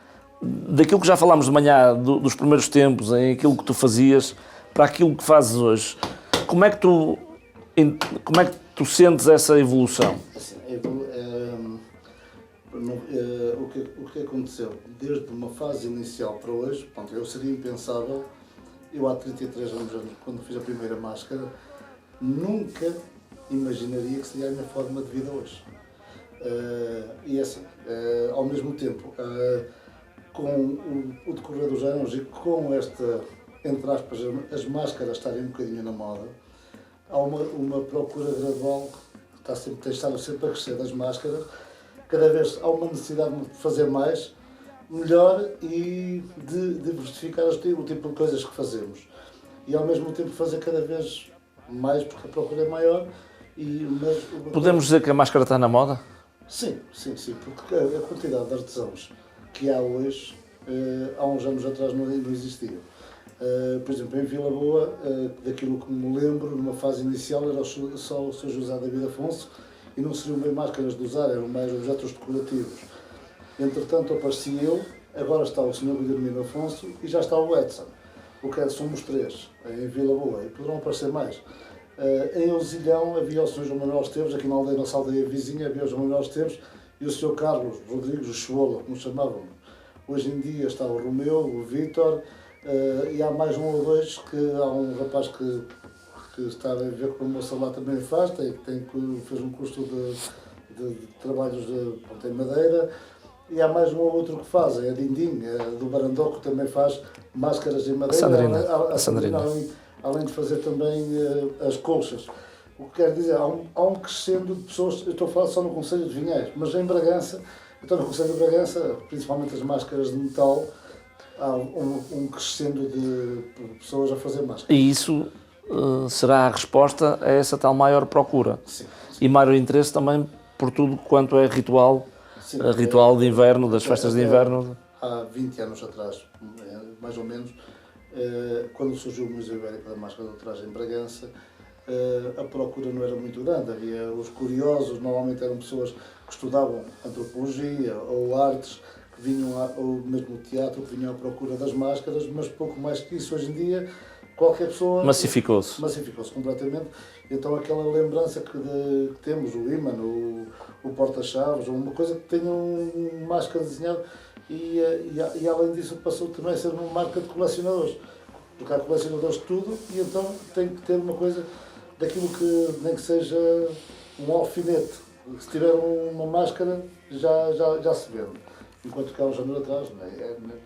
daquilo que já falámos de manhã, dos primeiros tempos, em aquilo que tu fazias, para aquilo que fazes hoje, como é que tu sentes essa evolução? Assim, o que aconteceu desde uma fase inicial para hoje, pronto, eu seria impensável, eu há 33 anos, quando fiz a primeira máscara, nunca imaginaria que seria a minha forma de vida hoje. E assim, ao mesmo tempo, com o decorrer dos anos e com esta, entre aspas, as máscaras estarem um bocadinho na moda, há uma procura gradual que tem estado sempre a crescer das máscaras. Cada vez há uma necessidade de fazer mais, melhor e de diversificar o tipo de coisas que fazemos. E ao mesmo tempo fazer cada vez mais, porque a procura é maior. Podemos dizer que a máscara está na moda? Sim, porque a quantidade de artesãos que há hoje, há uns anos atrás não existia. Por exemplo, em Vila Boa, daquilo que me lembro, numa fase inicial era só o Sr. José David Afonso e não seriam bem máscaras de usar, eram mais objetos decorativos. Entretanto apareci eu, agora está o Sr. Guilhermino Afonso e já está o Edson. Somos 3 em Vila Boa e poderão aparecer mais. Em Osilhão havia o Sr. João Manuel Esteves, aqui na aldeia, nossa aldeia vizinha, havia o João Manuel Esteves e o Sr. Carlos Rodrigues, o Chebola, como chamavam. Hoje em dia está o Romeu, o Vítor, e há mais um ou dois, que há um rapaz que está a ver com a moça lá também faz, fez um curso de trabalhos em madeira, e há mais um ou outro que faz, é a Dindim, do Barandoco, também faz máscaras em madeira, a Sandrina. Além de fazer também as colchas. O que quer dizer, há um crescendo de pessoas, eu estou a falar só no Concelho de Vinhais, mas em Bragança, então no Concelho de Bragança, principalmente as máscaras de metal, há um crescendo de pessoas a fazer máscaras. E isso será a resposta a essa tal maior procura. Sim. E maior interesse também por tudo quanto é ritual, ritual de inverno, das festas de inverno. Há 20 anos atrás, mais ou menos, quando surgiu o Museu Ibérico da Máscara de Ultraje em Bragança, a procura não era muito grande. Havia os curiosos, normalmente eram pessoas que estudavam antropologia ou artes, que vinham ou mesmo teatro, que vinham à procura das máscaras, mas pouco mais que isso. Hoje em dia, qualquer pessoa... Massificou-se completamente. Então aquela lembrança que temos, o ímã, o porta-chaves, ou uma coisa que tenha um máscara desenhado, e além disso passou também a ser uma marca de colecionadores, porque há colecionadores de tudo, e então tem que ter uma coisa daquilo que nem que seja um alfinete. Se tiver uma máscara, já se vende. Enquanto que há uns anos atrás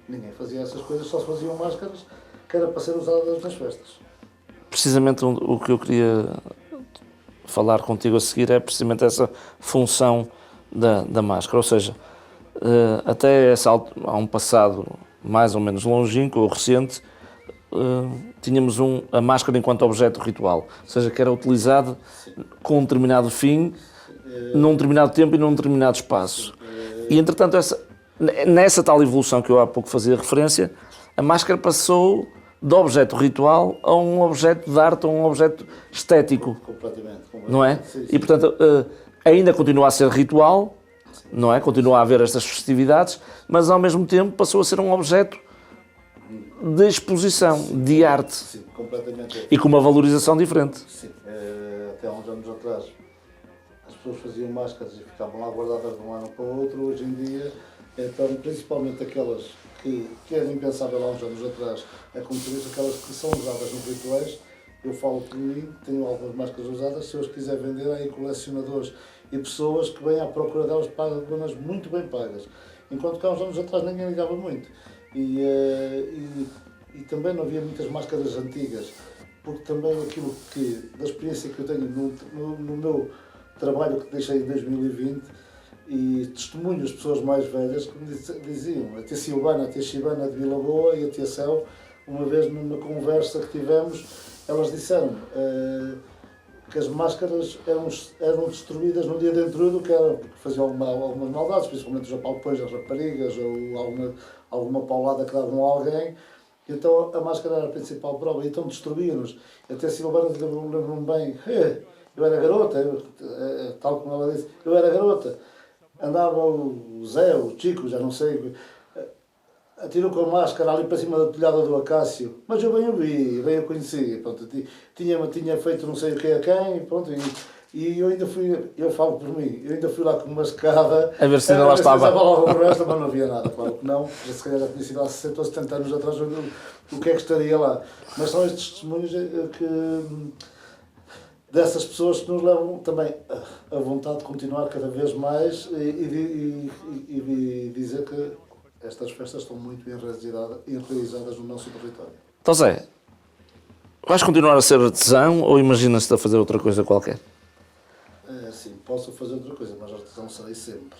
ninguém fazia essas coisas, só se faziam máscaras que era para ser usadas nas festas. Precisamente o que eu queria falar contigo a seguir é precisamente essa função da máscara, ou seja, até há um passado mais ou menos longínquo ou recente, tínhamos a máscara enquanto objeto ritual, ou seja, que era utilizado com um determinado fim, num determinado tempo e num determinado espaço. E entretanto, nessa tal evolução que eu há pouco fazia referência, a máscara passou de objeto ritual a um objeto de arte, a um objeto estético. Completamente. Não é? Sim. E portanto, ainda continua a ser ritual, não é? Continua a haver estas festividades, mas ao mesmo tempo passou a ser um objeto de exposição, de arte. Sim, completamente. E com uma valorização diferente. Sim, até há uns anos atrás as pessoas faziam máscaras e ficavam lá guardadas de um ano para o outro. Hoje em dia, então, principalmente aquelas que era impensável há uns anos atrás, como tu dizes, aquelas que são usadas nos rituais, eu falo por mim, tenho algumas máscaras usadas, se eu as quiser vender, há aí colecionadores e pessoas que vêm à procura delas, pagam muito bem pagas. Enquanto que há uns anos atrás ninguém ligava muito. E também não havia muitas máscaras antigas, porque também aquilo da experiência que eu tenho no meu trabalho que deixei em 2020, e testemunhos de pessoas mais velhas que me diziam, a tia Silvana, a tia Chibana de Vila Boa e a tia Céu, uma vez numa conversa que tivemos, elas disseram que as máscaras eram destruídas no dia de intrudo, que era porque faziam algumas maldades, principalmente os apalpões, as raparigas, ou alguma paulada que davam a alguém. Então a máscara era a principal prova, então destruíam-nos. Até Silvana, lembro-me bem, eu era garota, tal como ela disse, eu era garota. Andava o Zé, o Chico, já não sei, atirou com a máscara ali para cima da telhada do Acácio, mas eu bem o vi, bem o conheci, pronto, tinha feito não sei o que a quem, pronto, e eu ainda fui, eu falo por mim, eu ainda fui lá com uma escada A ver se ainda lá estava. lá o resto, mas não havia nada, claro que não, já se calhar já tinha sido há 60 ou 70 anos atrás o que é que estaria lá, mas são estes testemunhos dessas pessoas que nos levam também a vontade de continuar cada vez mais e dizer que estas festas estão muito enraizadas no nosso território. Então Zé, vais continuar a ser artesão ou imaginas-te a fazer outra coisa qualquer? Sim, posso fazer outra coisa, mas artesão serei sempre.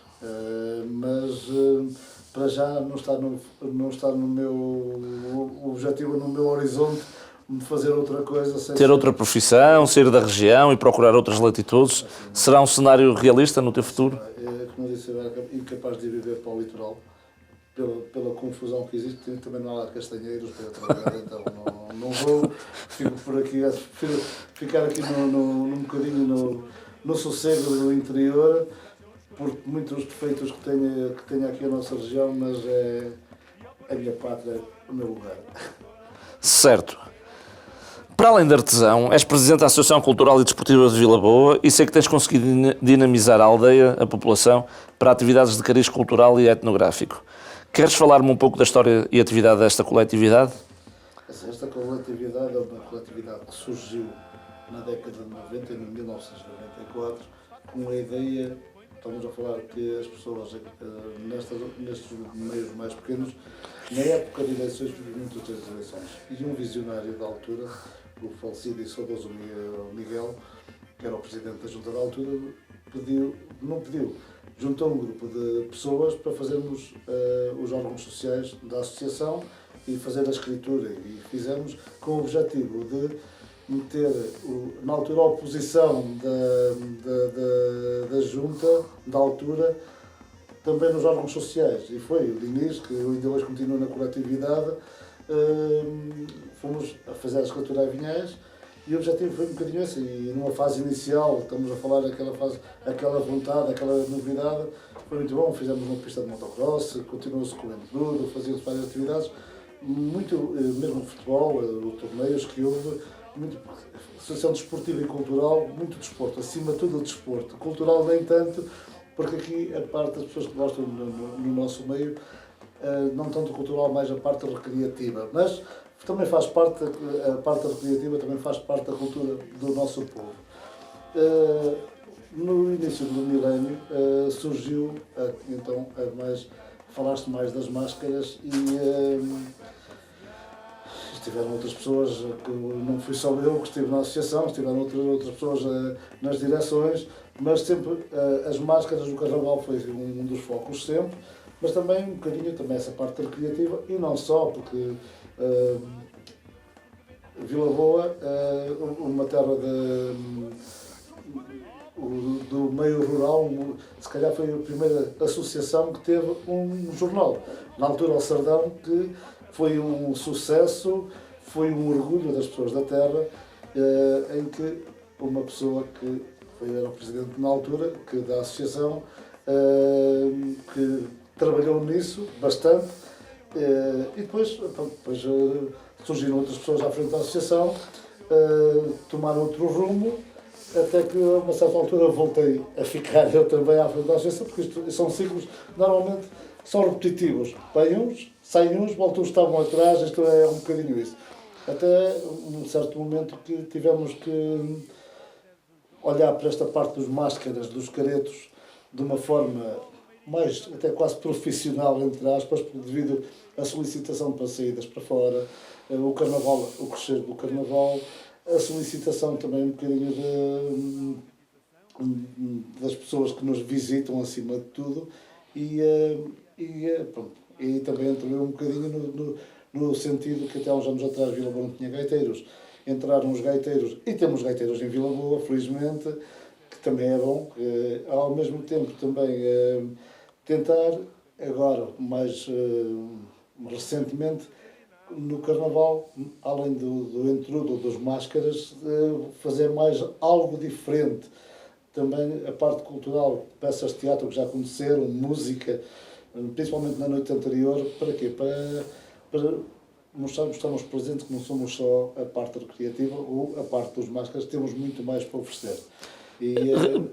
Para já não está no meu objetivo, no meu horizonte, de fazer outra coisa. Ter outra profissão, sair da região e procurar outras latitudes? Será um cenário realista no teu futuro? Como eu disse, eu era incapaz de viver para o litoral. Pela confusão que existe, também não há castanheiros para trabalhar, então não vou, fico por aqui, prefiro ficar aqui num bocadinho no sossego do interior, por muitos defeitos que tenha aqui a nossa região, mas é a minha pátria, o meu lugar. Certo. Para além de artesão, és presidente da Associação Cultural e Desportiva de Vila Boa e sei que tens conseguido dinamizar a aldeia, a população, para atividades de cariz cultural e etnográfico. Queres falar-me um pouco da história e atividade desta coletividade? Esta coletividade é uma coletividade que surgiu na década de 90, em 1994, com a ideia, estamos a falar que as pessoas nestes meios mais pequenos, na época de eleições, muitas das eleições, e um visionário da altura, o falecido e saudoso Miguel, que era o presidente da junta da altura, juntou um grupo de pessoas para fazermos os órgãos sociais da associação e fazer a escritura. E fizemos com o objetivo de meter, na altura, a oposição da junta, da altura, também nos órgãos sociais. E foi o Diniz, que ainda hoje continua na coletividade, fomos a fazer a escritura a Vinhais. E o objetivo foi um bocadinho esse, e numa fase inicial, estamos a falar daquela fase, aquela vontade, aquela novidade, foi muito bom, fizemos uma pista de motocross, continuou-se com o enduro, fazíamos várias atividades, muito, mesmo futebol, torneios que houve, muito, associação desportiva e cultural, muito desporto, acima de tudo o desporto, cultural nem tanto, porque aqui a parte das pessoas que gostam no nosso meio, não tanto cultural, mais a parte recreativa, mas também faz parte, a parte recreativa também faz parte da cultura do nosso povo. No início do milénio surgiu, então, falaste mais das máscaras e estiveram outras pessoas, que não fui só eu que estive na associação, estiveram outras pessoas nas direções, mas sempre as máscaras do carnaval foi um dos focos sempre, mas também um bocadinho também essa parte recreativa, e não só, porque Vila Boa, uma terra do meio rural, se calhar foi a primeira associação que teve um jornal. Na altura, o Sardão, que foi um sucesso, foi um orgulho das pessoas da terra, em que uma pessoa que era o presidente na altura, da associação, que trabalhou nisso bastante, e depois surgiram outras pessoas à frente da associação, tomaram outro rumo, até que a uma certa altura voltei a ficar eu também à frente da associação, porque isto são ciclos, normalmente são repetitivos. Vêm uns, saem uns, voltam os que estavam atrás, isto é um bocadinho isso. Até um certo momento que tivemos que olhar para esta parte dos máscaras, dos caretos, de uma forma mais, até quase profissional, entre aspas, devido à solicitação para saídas para fora, o carnaval, o crescer do carnaval, a solicitação também um bocadinho das pessoas que nos visitam acima de tudo e também entrou um bocadinho no sentido que até há uns anos atrás Vila Boa não tinha gaiteiros. Entraram os gaiteiros, e temos gaiteiros em Vila Boa, felizmente, que também é bom. Ao mesmo tempo também tentar, agora mais recentemente, no Carnaval, além do entrudo dos máscaras, fazer mais algo diferente. Também a parte cultural, peças de teatro que já aconteceram, música, principalmente na noite anterior, para quê? Para mostrarmos presentes que não somos só a parte recreativa ou a parte dos máscaras, temos muito mais para oferecer.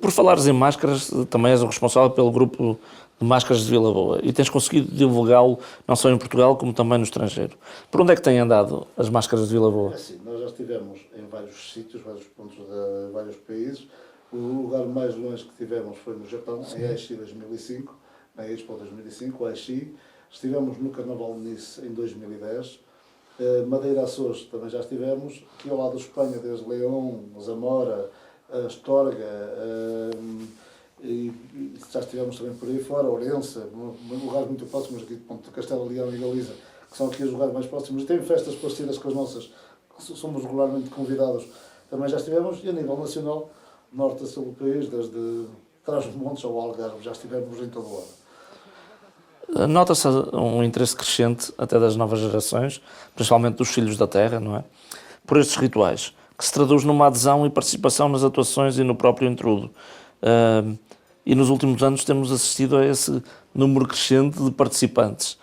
Por falares em máscaras, também és o responsável pelo grupo de máscaras de Vila Boa e tens conseguido divulgá-lo não só em Portugal como também no estrangeiro. Por onde é que têm andado as máscaras de Vila Boa? Assim, nós já estivemos em vários sítios, vários pontos de vários países. O lugar mais longe que tivemos foi no Japão, em Aichi 2005, na Expo 2005, Aichi. Estivemos no Carnaval de Nice em 2010. Madeira Açores também já estivemos. Aqui ao lado de Espanha, desde León, Zamora, Astorga, e já estivemos também por aí fora, Ourense, lugares muito próximos aqui de Castelo Leão e Galiza, que são aqui os lugares mais próximos. E tem festas parecidas com as nossas, somos regularmente convidados. Também já estivemos, e a nível nacional, norte a sul do país, desde Trás-os-Montes ao Algarve, já estivemos em todo o lado. Nota-se um interesse crescente, até das novas gerações, principalmente dos filhos da terra, não é? Por estes rituais, que se traduz numa adesão e participação nas atuações e no próprio intrudo. E nos últimos anos temos assistido a esse número crescente de participantes.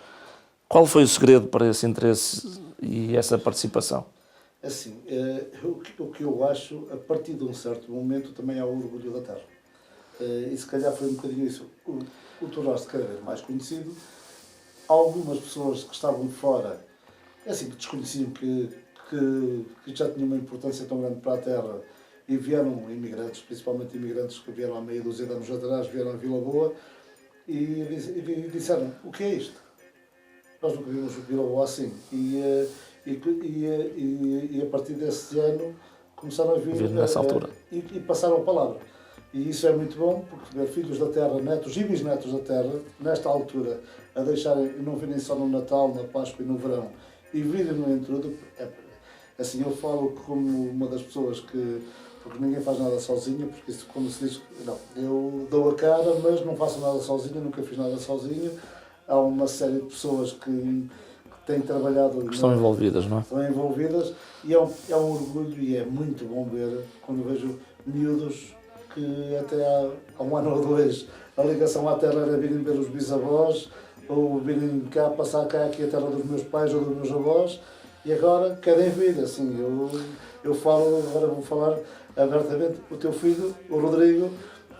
Qual foi o segredo para esse interesse e essa participação? Assim, o que eu acho, a partir de um certo momento, também é o orgulho da terra. E se calhar foi um bocadinho isso. O tornar-se cada vez mais conhecido. Algumas pessoas que estavam de fora, assim, que desconheciam que já tinha uma importância tão grande para a terra, e vieram imigrantes, principalmente imigrantes que vieram há meia dúzia de anos atrás, vieram a Vila Boa e disseram: o que é isto? Nós nunca vimos Vila Boa assim. E a partir desse ano começaram a vir nessa altura. E passaram a palavra. E isso é muito bom, porque ver filhos da terra, netos e bisnetos da terra, nesta altura, a deixarem, e não virem só no Natal, na Páscoa e no verão, e virem no intrudo, assim, eu falo como uma das pessoas que, porque ninguém faz nada sozinho, porque isso, quando se diz, não, eu dou a cara, mas não faço nada sozinho, nunca fiz nada sozinho. Há uma série de pessoas que têm trabalhado... Que estão envolvidas, não é? Estão envolvidas, e é um orgulho, e é muito bom ver, quando vejo miúdos que até há um ano ou dois a ligação à terra era virem ver os bisavós, ou virem cá, passar cá aqui a terra dos meus pais ou dos meus avós, e agora querem vir, assim, eu falo, agora vou falar abertamente, o teu filho, o Rodrigo,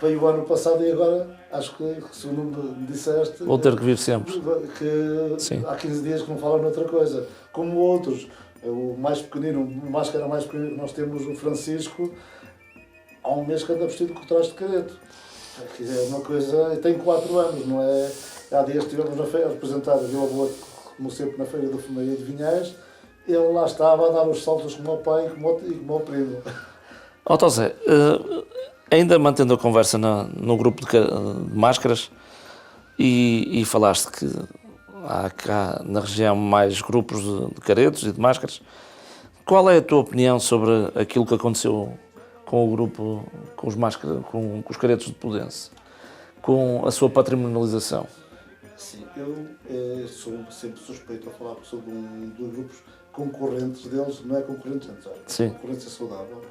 veio o ano passado e agora, acho que, segundo me disseste... Vou ter que vir sempre. Que Sim. Há 15 dias que não falam noutra coisa. Como outros, o mais pequenino, o máscara mais pequenino que nós temos, o Francisco, há um mês que anda vestido com traje de careto. É uma coisa... Tem 4 anos, não é? Há dias estivemos na feira a representar a Vila Boa, como sempre, na Feira da Fumaria de Vinhais. Ele lá estava a dar os saltos como o pai e como o primo. Zé, ainda mantendo a conversa no grupo de máscaras, e falaste que há cá na região mais grupos de caretos e de máscaras, qual é a tua opinião sobre aquilo que aconteceu com o grupo, com os caretos de Pudense, com a sua patrimonialização? Sim, eu sou sempre suspeito a falar sobre dos grupos concorrentes deles, não é concorrentes, é concorrência saudável,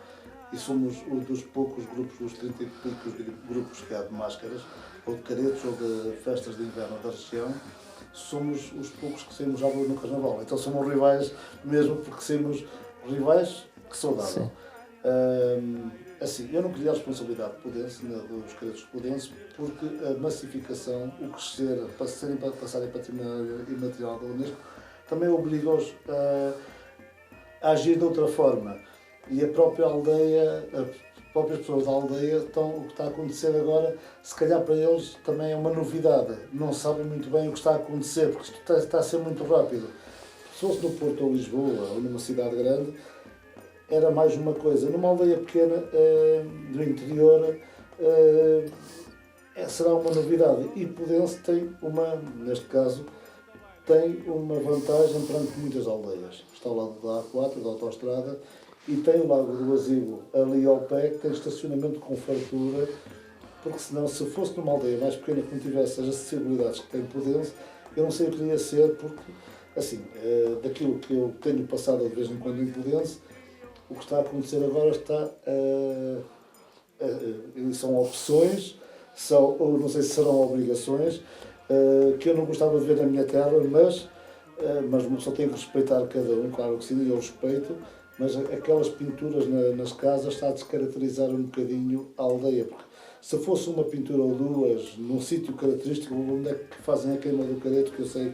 e somos um dos poucos grupos, dos 30 e poucos grupos que há de máscaras, ou de caretos, ou de festas de inverno da região, somos os poucos que saímos à luz no Carnaval. Então somos rivais mesmo, porque saímos rivais que saudável. Assim, eu não queria a responsabilidade de Pudense, dos caretos de Pudense, porque a massificação, o crescer, passarem património imaterial da Unesco, também obriga-os a agir de outra forma. E a própria aldeia, as próprias pessoas da aldeia, o que está a acontecer agora, se calhar para eles também é uma novidade. Não sabem muito bem o que está a acontecer, porque isto está a ser muito rápido. Se fosse no Porto ou Lisboa, ou numa cidade grande, era mais uma coisa. Numa aldeia pequena, do interior, será uma novidade. E Pudense tem neste caso, tem uma vantagem perante muitas aldeias. Está ao lado da A4, da autoestrada, e tem o Lago do Asilo ali ao pé, que tem estacionamento com fartura, porque senão, se fosse numa aldeia mais pequena que não tivesse as acessibilidades que tem Pudense, eu não sei o que iria ser, porque, assim, daquilo que eu tenho passado de vez em quando em Pudense, o que está a acontecer agora são opções, ou não sei se serão obrigações, que eu não gostava de ver na minha terra, mas uma pessoa tem que respeitar cada um, claro que sim, eu respeito, mas aquelas pinturas nas casas está a descaracterizar um bocadinho a aldeia, porque se fosse uma pintura ou duas num sítio característico, onde é que fazem a queima do careto, que eu sei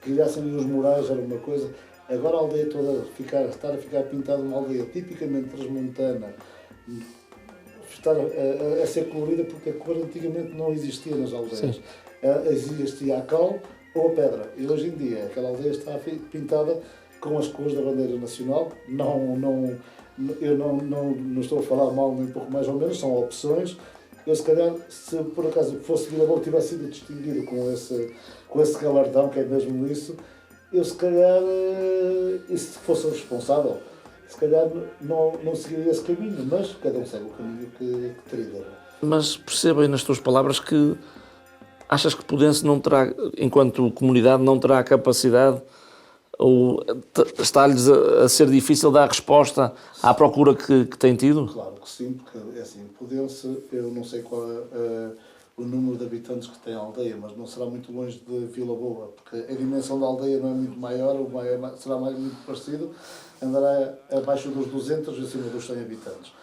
que criassem ali os murais, era uma coisa. Agora a aldeia toda estar a ficar pintada, uma aldeia tipicamente transmontana, estar a ser colorida, porque a cor antigamente não existia nas aldeias. Existia a cal ou a pedra. E hoje em dia aquela aldeia está pintada com as cores da bandeira nacional. Eu não estou a falar mal nem pouco mais ou menos, são opções. Eu se calhar, se por acaso fosse Vila Boa tivesse sido distinguido com esse galardão, que é mesmo isso, eu se calhar, e se fosse o responsável, se calhar não seguiria esse caminho, mas cada um segue o caminho que trilha. Mas perceba aí nas tuas palavras que achas que Pudense não terá, enquanto comunidade, não terá a capacidade ou está-lhes a ser difícil dar resposta à procura que tem tido? Claro que sim, porque é assim, Pudense, eu não sei qual é o número de habitantes que tem a aldeia, mas não será muito longe de Vila Boa, porque a dimensão da aldeia não é muito maior, será muito parecido, andará abaixo dos 200 e acima dos 100 habitantes.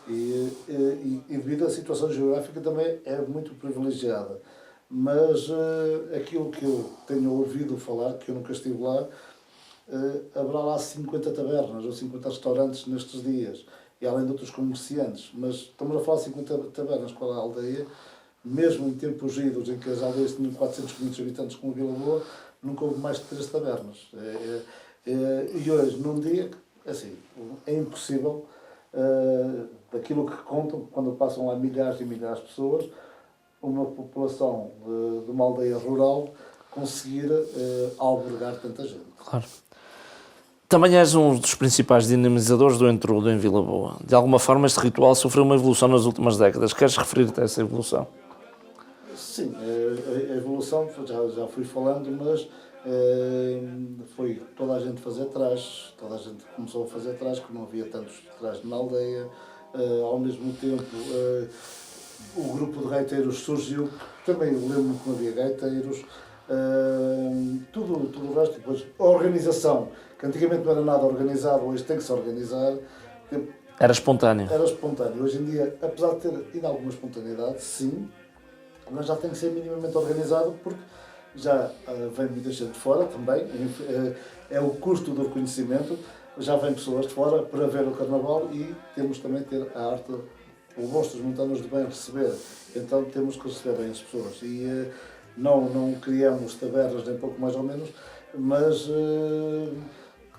E devido à situação geográfica também é muito privilegiada. Mas aquilo que eu tenho ouvido falar, que eu nunca estive lá, haverá lá 50 tabernas ou 50 restaurantes nestes dias, e além de outros comerciantes. Mas estamos a falar de 50 tabernas para a aldeia, mesmo em tempos idos em que as aldeias tinham 400, 500 habitantes como Vila Boa, nunca houve mais de 3 tabernas. E hoje, num dia, assim, é impossível, daquilo que contam, quando passam lá milhares e milhares de pessoas, uma população de uma aldeia rural conseguir albergar tanta gente. Claro. Também és um dos principais dinamizadores do entrudo em Vila Boa. De alguma forma este ritual sofreu uma evolução nas últimas décadas. Queres referir-te a essa evolução? Sim, a evolução, já fui falando, mas foi toda a gente fazer trajes, toda a gente começou a fazer trajes, que não havia tantos trajes na aldeia. Ao mesmo tempo, o grupo de gaiteiros surgiu, também lembro que não havia gaiteiros. Tudo o resto, depois a organização, que antigamente não era nada organizado, hoje tem que se organizar. Era espontâneo. Era espontâneo. Hoje em dia, apesar de ter ainda alguma espontaneidade, sim, mas já tem que ser minimamente organizado, porque já vem muita gente de fora também, é o custo do reconhecimento, já vem pessoas de fora para ver o carnaval e temos também ter a arte, o gosto dos montanos de bem receber, então temos que receber bem as pessoas. E não criamos tabernas nem pouco mais ou menos, mas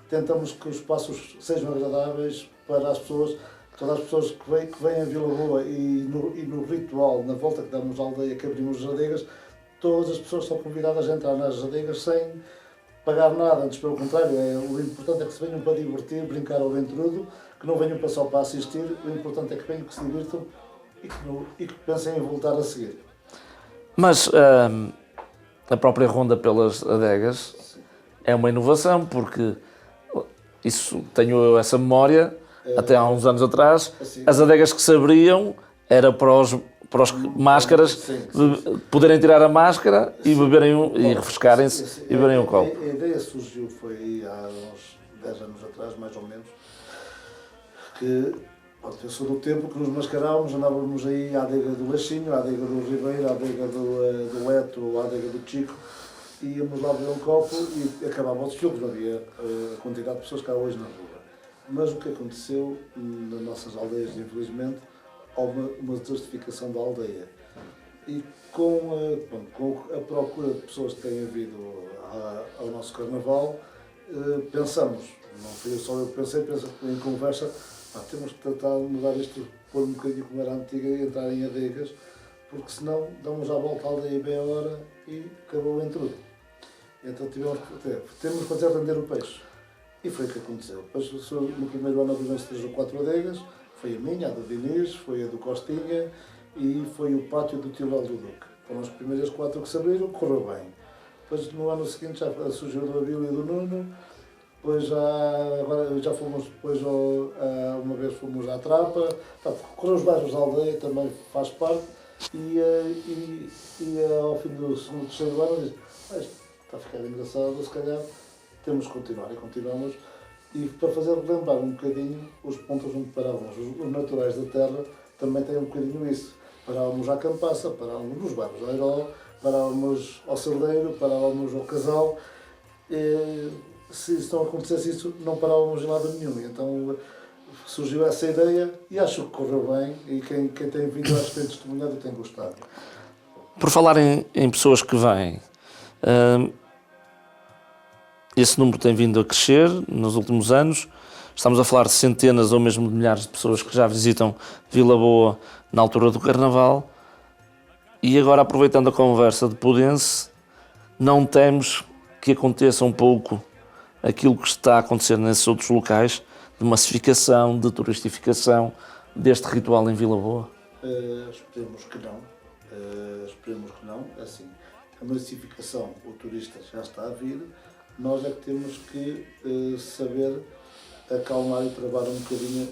tentamos que os espaços sejam agradáveis para as pessoas, todas as pessoas que vêm a Vila Boa e no ritual, na volta que damos à aldeia, que abrimos as adegas, todas as pessoas são convidadas a entrar nas adegas sem pagar nada, antes pelo contrário, o importante é que se venham para divertir, brincar ao ventrudo, que não venham só para assistir, o importante é que venham, que se divirtam e que pensem em voltar a seguir. Mas a própria ronda pelas adegas é uma inovação, porque isso tenho essa memória, até há uns anos atrás, assim, as adegas que se abriam era para os máscaras sim. poderem tirar a máscara e beberem e refrescarem-se e beberem um copo. A ideia surgiu, foi há uns 10 anos atrás, mais ou menos, que eu sou do tempo que nos mascarávamos, andávamos aí à adega do Laxinho, à adega do Ribeiro, à adega do Eto, à adega do Chico, e íamos lá beber um copo e acabavam os filmes, não havia a quantidade de pessoas que há hoje na rua. Mas o que aconteceu nas nossas aldeias, infelizmente, houve uma desertificação da aldeia. E com a procura de pessoas que têm vindo ao nosso carnaval, pensamos, não fui só eu que pensei em conversa, temos que tentar mudar isto, pôr um bocadinho como era antiga e entrar em adegas, porque senão damos a volta à aldeia bem a hora e acabou o entrudo. Então temos que fazer render o peixe. E foi o que aconteceu. Depois, no primeiro ano abrimos 3 ou 4 adegas, foi a minha, a do Diniz, foi a do Costinha e foi o pátio do Tio Léo do Duque. Foram as primeiras 4 que se abriram, correu bem. Depois no ano seguinte já surgiu do Abílio e do Nuno, depois agora já fomos, depois uma vez fomos à Trapa, correr os bairros da aldeia também faz parte, Ao fim do segundo, terceiro ano diz, isto está a ficar engraçado, se calhar temos que continuar, e continuamos. E para fazer lembrar um bocadinho os pontos onde parávamos, os naturais da terra também têm um bocadinho isso. Parávamos à Campaça, parávamos nos bairros da Airó, parávamos ao Cerdeiro, parávamos ao Casal. Se não acontecesse isso, não parávamos em lado nenhum. Então surgiu essa ideia e acho que correu bem, e quem tem vindo acho que tem testemunhado e tem gostado. Por falar em pessoas que vêm, esse número tem vindo a crescer nos últimos anos. Estamos a falar de centenas ou mesmo de milhares de pessoas que já visitam Vila Boa na altura do Carnaval. E agora, aproveitando a conversa de Podense, não temos que aconteça um pouco aquilo que está a acontecer nesses outros locais, de massificação, de turistificação deste ritual em Vila Boa? Esperemos que não. Esperemos que não. Assim, a massificação, o turista já está a vir, nós é que temos que saber acalmar e travar um bocadinho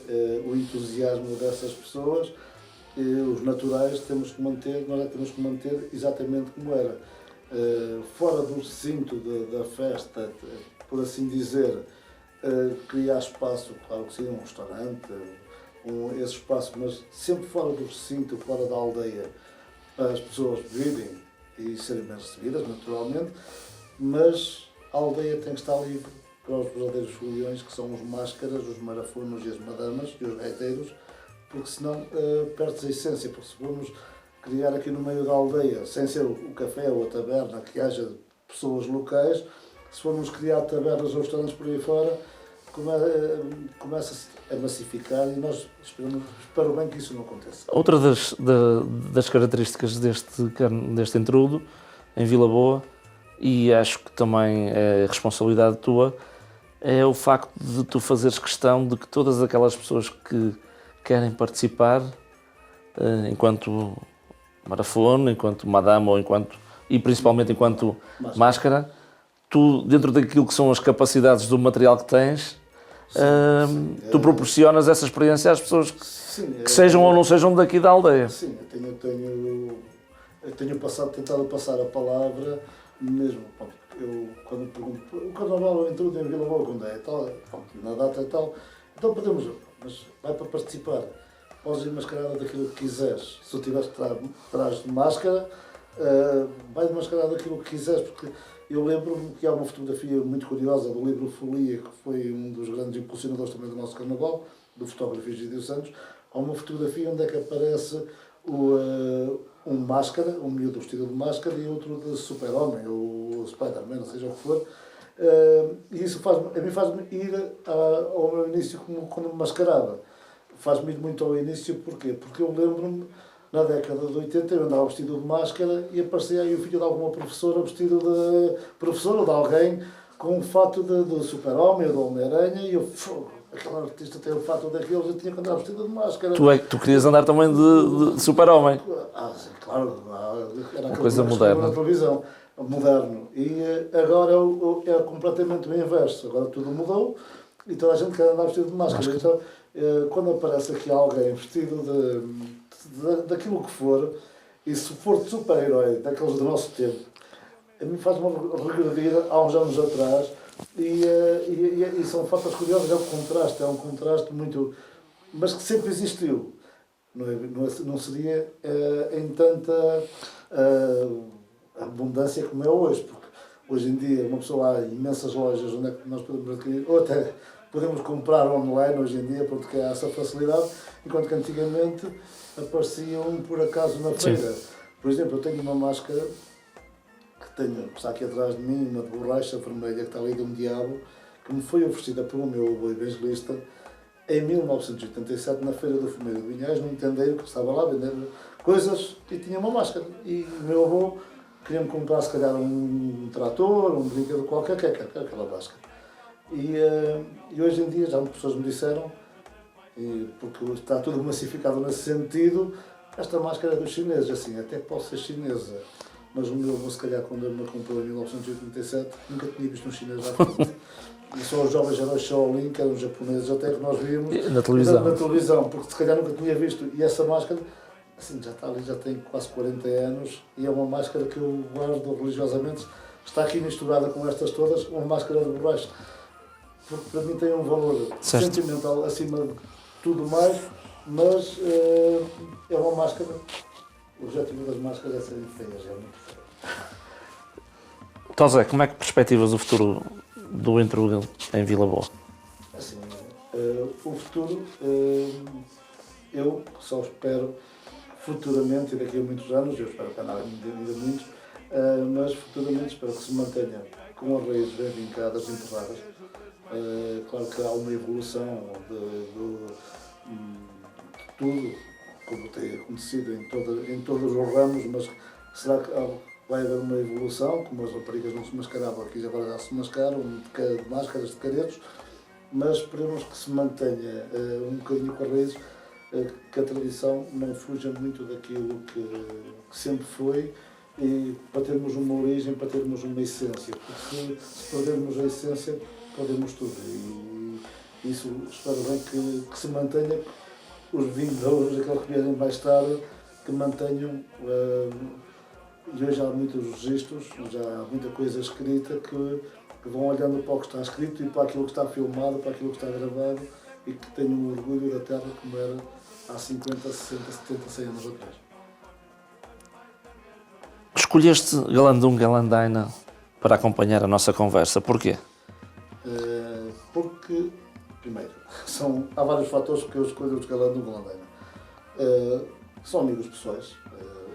o entusiasmo dessas pessoas. Os naturais temos que manter, nós é que temos que manter exatamente como era. Fora do recinto da festa, por assim dizer, criar espaço, claro que sim, um restaurante, esse espaço, mas sempre fora do recinto, fora da aldeia, para as pessoas virem e serem bem recebidas, naturalmente, mas a aldeia tem que estar livre para os verdadeiros foliões, que são os máscaras, os marafonos e as madamas e os gaiteiros, porque senão perde-se a essência, porque se formos criar aqui no meio da aldeia, sem ser o café ou a taberna, que haja pessoas locais, se formos criar tabernas ou restaurantes por aí fora, começa-se a massificar e nós espero bem que isso não aconteça. Outra das características deste entrudo em Vila Boa, e acho que também é responsabilidade tua, é o facto de tu fazeres questão de que todas aquelas pessoas que querem participar, enquanto marafone, enquanto madama e principalmente enquanto máscara, tu, dentro daquilo que são as capacidades do material que tens, tu proporcionas essa experiência às pessoas que sejam ou não sejam daqui da aldeia. Sim, eu tenho tentado passar a palavra mesmo. Eu, quando pergunto, o Carnaval entrou em Vila Boa, quando é tal, na data e tal, então podemos, mas vai para participar, podes ir mascarada daquilo que quiseres. Se tu tiveres atrás de máscara, vai de mascarada daquilo que quiseres, porque eu lembro-me que há uma fotografia muito curiosa do livro Folia, que foi um dos grandes impulsionadores também do nosso Carnaval, do fotógrafo Egídio Santos. Há uma fotografia onde é que aparece um máscara, um miúdo vestido de máscara e outro de super-homem, ou Spider-Man, seja o que for. E isso a mim faz-me ir ao meu início quando me mascarava. Faz-me ir muito ao início, porquê? Porque eu lembro-me, na década de 80, eu andava vestido de máscara e aparecia aí o filho de alguma professora vestido de professor ou de alguém com um fato de super-homem ou de Homem-Aranha e eu, aquele artista tem o fato daqueles, eu tinha que andar vestido de máscara. Tu querias andar também de super-homem? Sim, claro, era uma coisa moderna. Na televisão, moderno. E agora é completamente o inverso, agora tudo mudou e toda a gente quer andar vestido de máscara. Então, quando aparece aqui alguém vestido daquilo que for, e se for de super-herói, daqueles do nosso tempo, a mim faz-me regredir há uns anos atrás, e são fatos curiosos, é um contraste muito, mas que sempre existiu. Não seria em tanta abundância como é hoje, porque hoje em dia uma pessoa há imensas lojas onde é que nós podemos adquirir, ou até podemos comprar online hoje em dia, porque há essa facilidade, enquanto que antigamente apareciam por acaso na feira. Sim. Por exemplo, eu tenho uma máscara que está aqui atrás de mim, uma de borracha vermelha que está ali de um diabo, que me foi oferecida pelo meu avô evangelista em 1987 na Feira do Fumeiro de Vinhais, num tendeiro que estava lá a vender coisas e tinha uma máscara. E o meu avô queria-me comprar se calhar um trator, um brinquedo qualquer, que é aquela máscara. E hoje em dia já muitas pessoas me disseram, porque está tudo massificado nesse sentido, esta máscara é dos chineses, assim, até pode ser chinesa, mas o meu avô, se calhar, quando ele me comprou em 1987, nunca tinha visto um chinês à frente. E só os jovens heróis Shaolin, que eram japoneses, até que nós vimos na televisão, porque se calhar nunca tinha visto. E essa máscara assim, já está ali, já tem quase 40 anos e é uma máscara que eu guardo religiosamente. Está aqui misturada com estas todas, uma máscara de borracha. Porque para mim tem um valor sentimental acima de tudo mais, mas é uma máscara. O objetivo das máscaras é serem feias, é muito feio. Então, Zé, como é que perspectivas o futuro do Entrugel em Vila Boa? Assim, o futuro, eu só espero futuramente, e daqui a muitos anos, eu espero que andar ainda muitos, mas futuramente espero que se mantenha com as raízes bem vincadas, enterradas. Claro que há uma evolução de tudo, como tem acontecido em todos os ramos, mas será que vai haver uma evolução, como as raparigas não se mascaravam, aqui agora já se mascaram, de máscaras, de caretos, mas esperemos que se mantenha um bocadinho com as raízes, que a tradição não fuja muito daquilo que sempre foi, e para termos uma origem, para termos uma essência, porque se perdermos a essência, perdemos tudo, e isso espero bem que se mantenha, os vindouros, aqueles que vierem mais tarde, que mantenham, e hoje há muitos registros, já há muita coisa escrita que vão olhando para o que está escrito e para aquilo que está filmado, para aquilo que está gravado, e que tenham um orgulho da terra como era há 50, 60, 70, 100 anos atrás. Escolheste Galandum Galandaina para acompanhar a nossa conversa, porquê? Porque, primeiro, há vários fatores porque eu escolho os Galandum Galandaina. São amigos pessoais,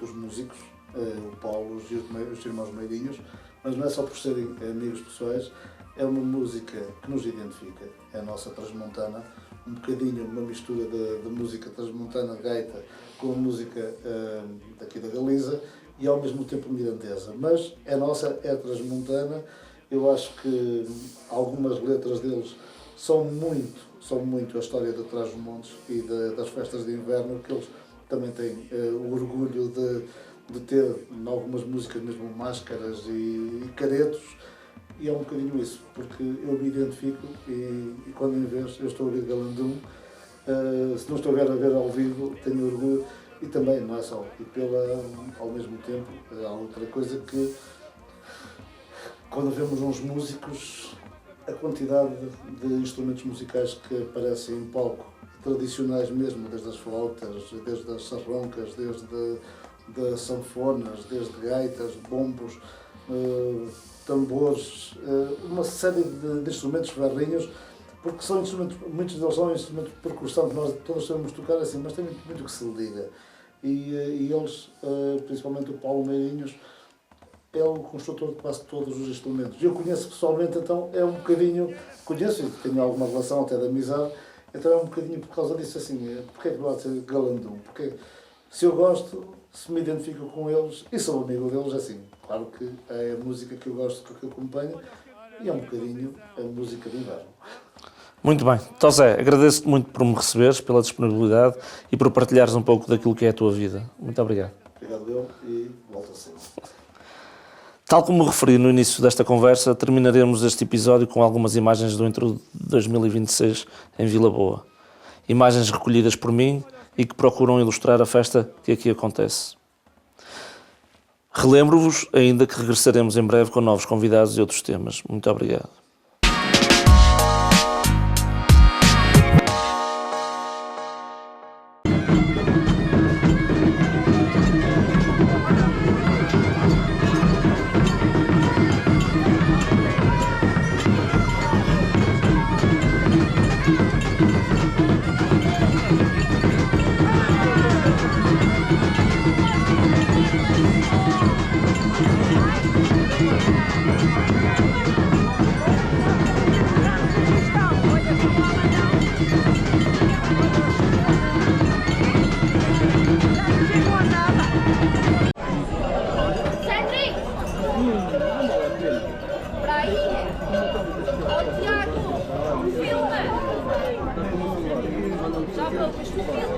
os músicos, o Paulo e os irmãos Meirinhos, mas não é só por serem amigos pessoais, é uma música que nos identifica, é a nossa transmontana, um bocadinho uma mistura de música transmontana, gaita, com a música daqui da Galiza e ao mesmo tempo mirandesa, mas é nossa, é transmontana. Eu acho que algumas letras deles são muito a história de Trás-os-Montes e das festas de inverno, que eles também têm o orgulho de ter em algumas músicas mesmo máscaras e caretos, e é um bocadinho isso, porque eu me identifico e quando em vez eu estou a ouvir Galandum, se não estou a ver ao vivo, tenho orgulho, e também não é só, ao mesmo tempo, há outra coisa que quando vemos uns músicos, a quantidade de instrumentos musicais que aparecem em palco, tradicionais mesmo, desde as flautas, desde as sarroncas, desde das sanfonas, desde gaitas, bombos, tambores, uma série de instrumentos ferrinhos, porque são instrumentos, muitos deles são instrumentos de percussão que nós todos sabemos tocar assim, mas tem muito que se liga. E eles, principalmente o Paulo Meirinhos, é o construtor de quase todos os instrumentos. Eu conheço pessoalmente, então é um bocadinho, conheço e tenho alguma relação até de amizade, então é um bocadinho por causa disso assim, porque é que gosto de ser Galandum? Porque se eu gosto, se me identifico com eles e sou amigo deles, assim, claro que é a música que eu gosto, que eu acompanho, e é um bocadinho a música de inverno. Muito bem. Então, Zé, agradeço-te muito por me receberes, pela disponibilidade e por partilhares um pouco daquilo que é a tua vida. Muito obrigado. Obrigado eu e volto a ser. Tal como referi no início desta conversa, terminaremos este episódio com algumas imagens do Intro de 2026 em Vila Boa. Imagens recolhidas por mim e que procuram ilustrar a festa que aqui acontece. Relembro-vos ainda que regressaremos em breve com novos convidados e outros temas. Muito obrigado. Já vou,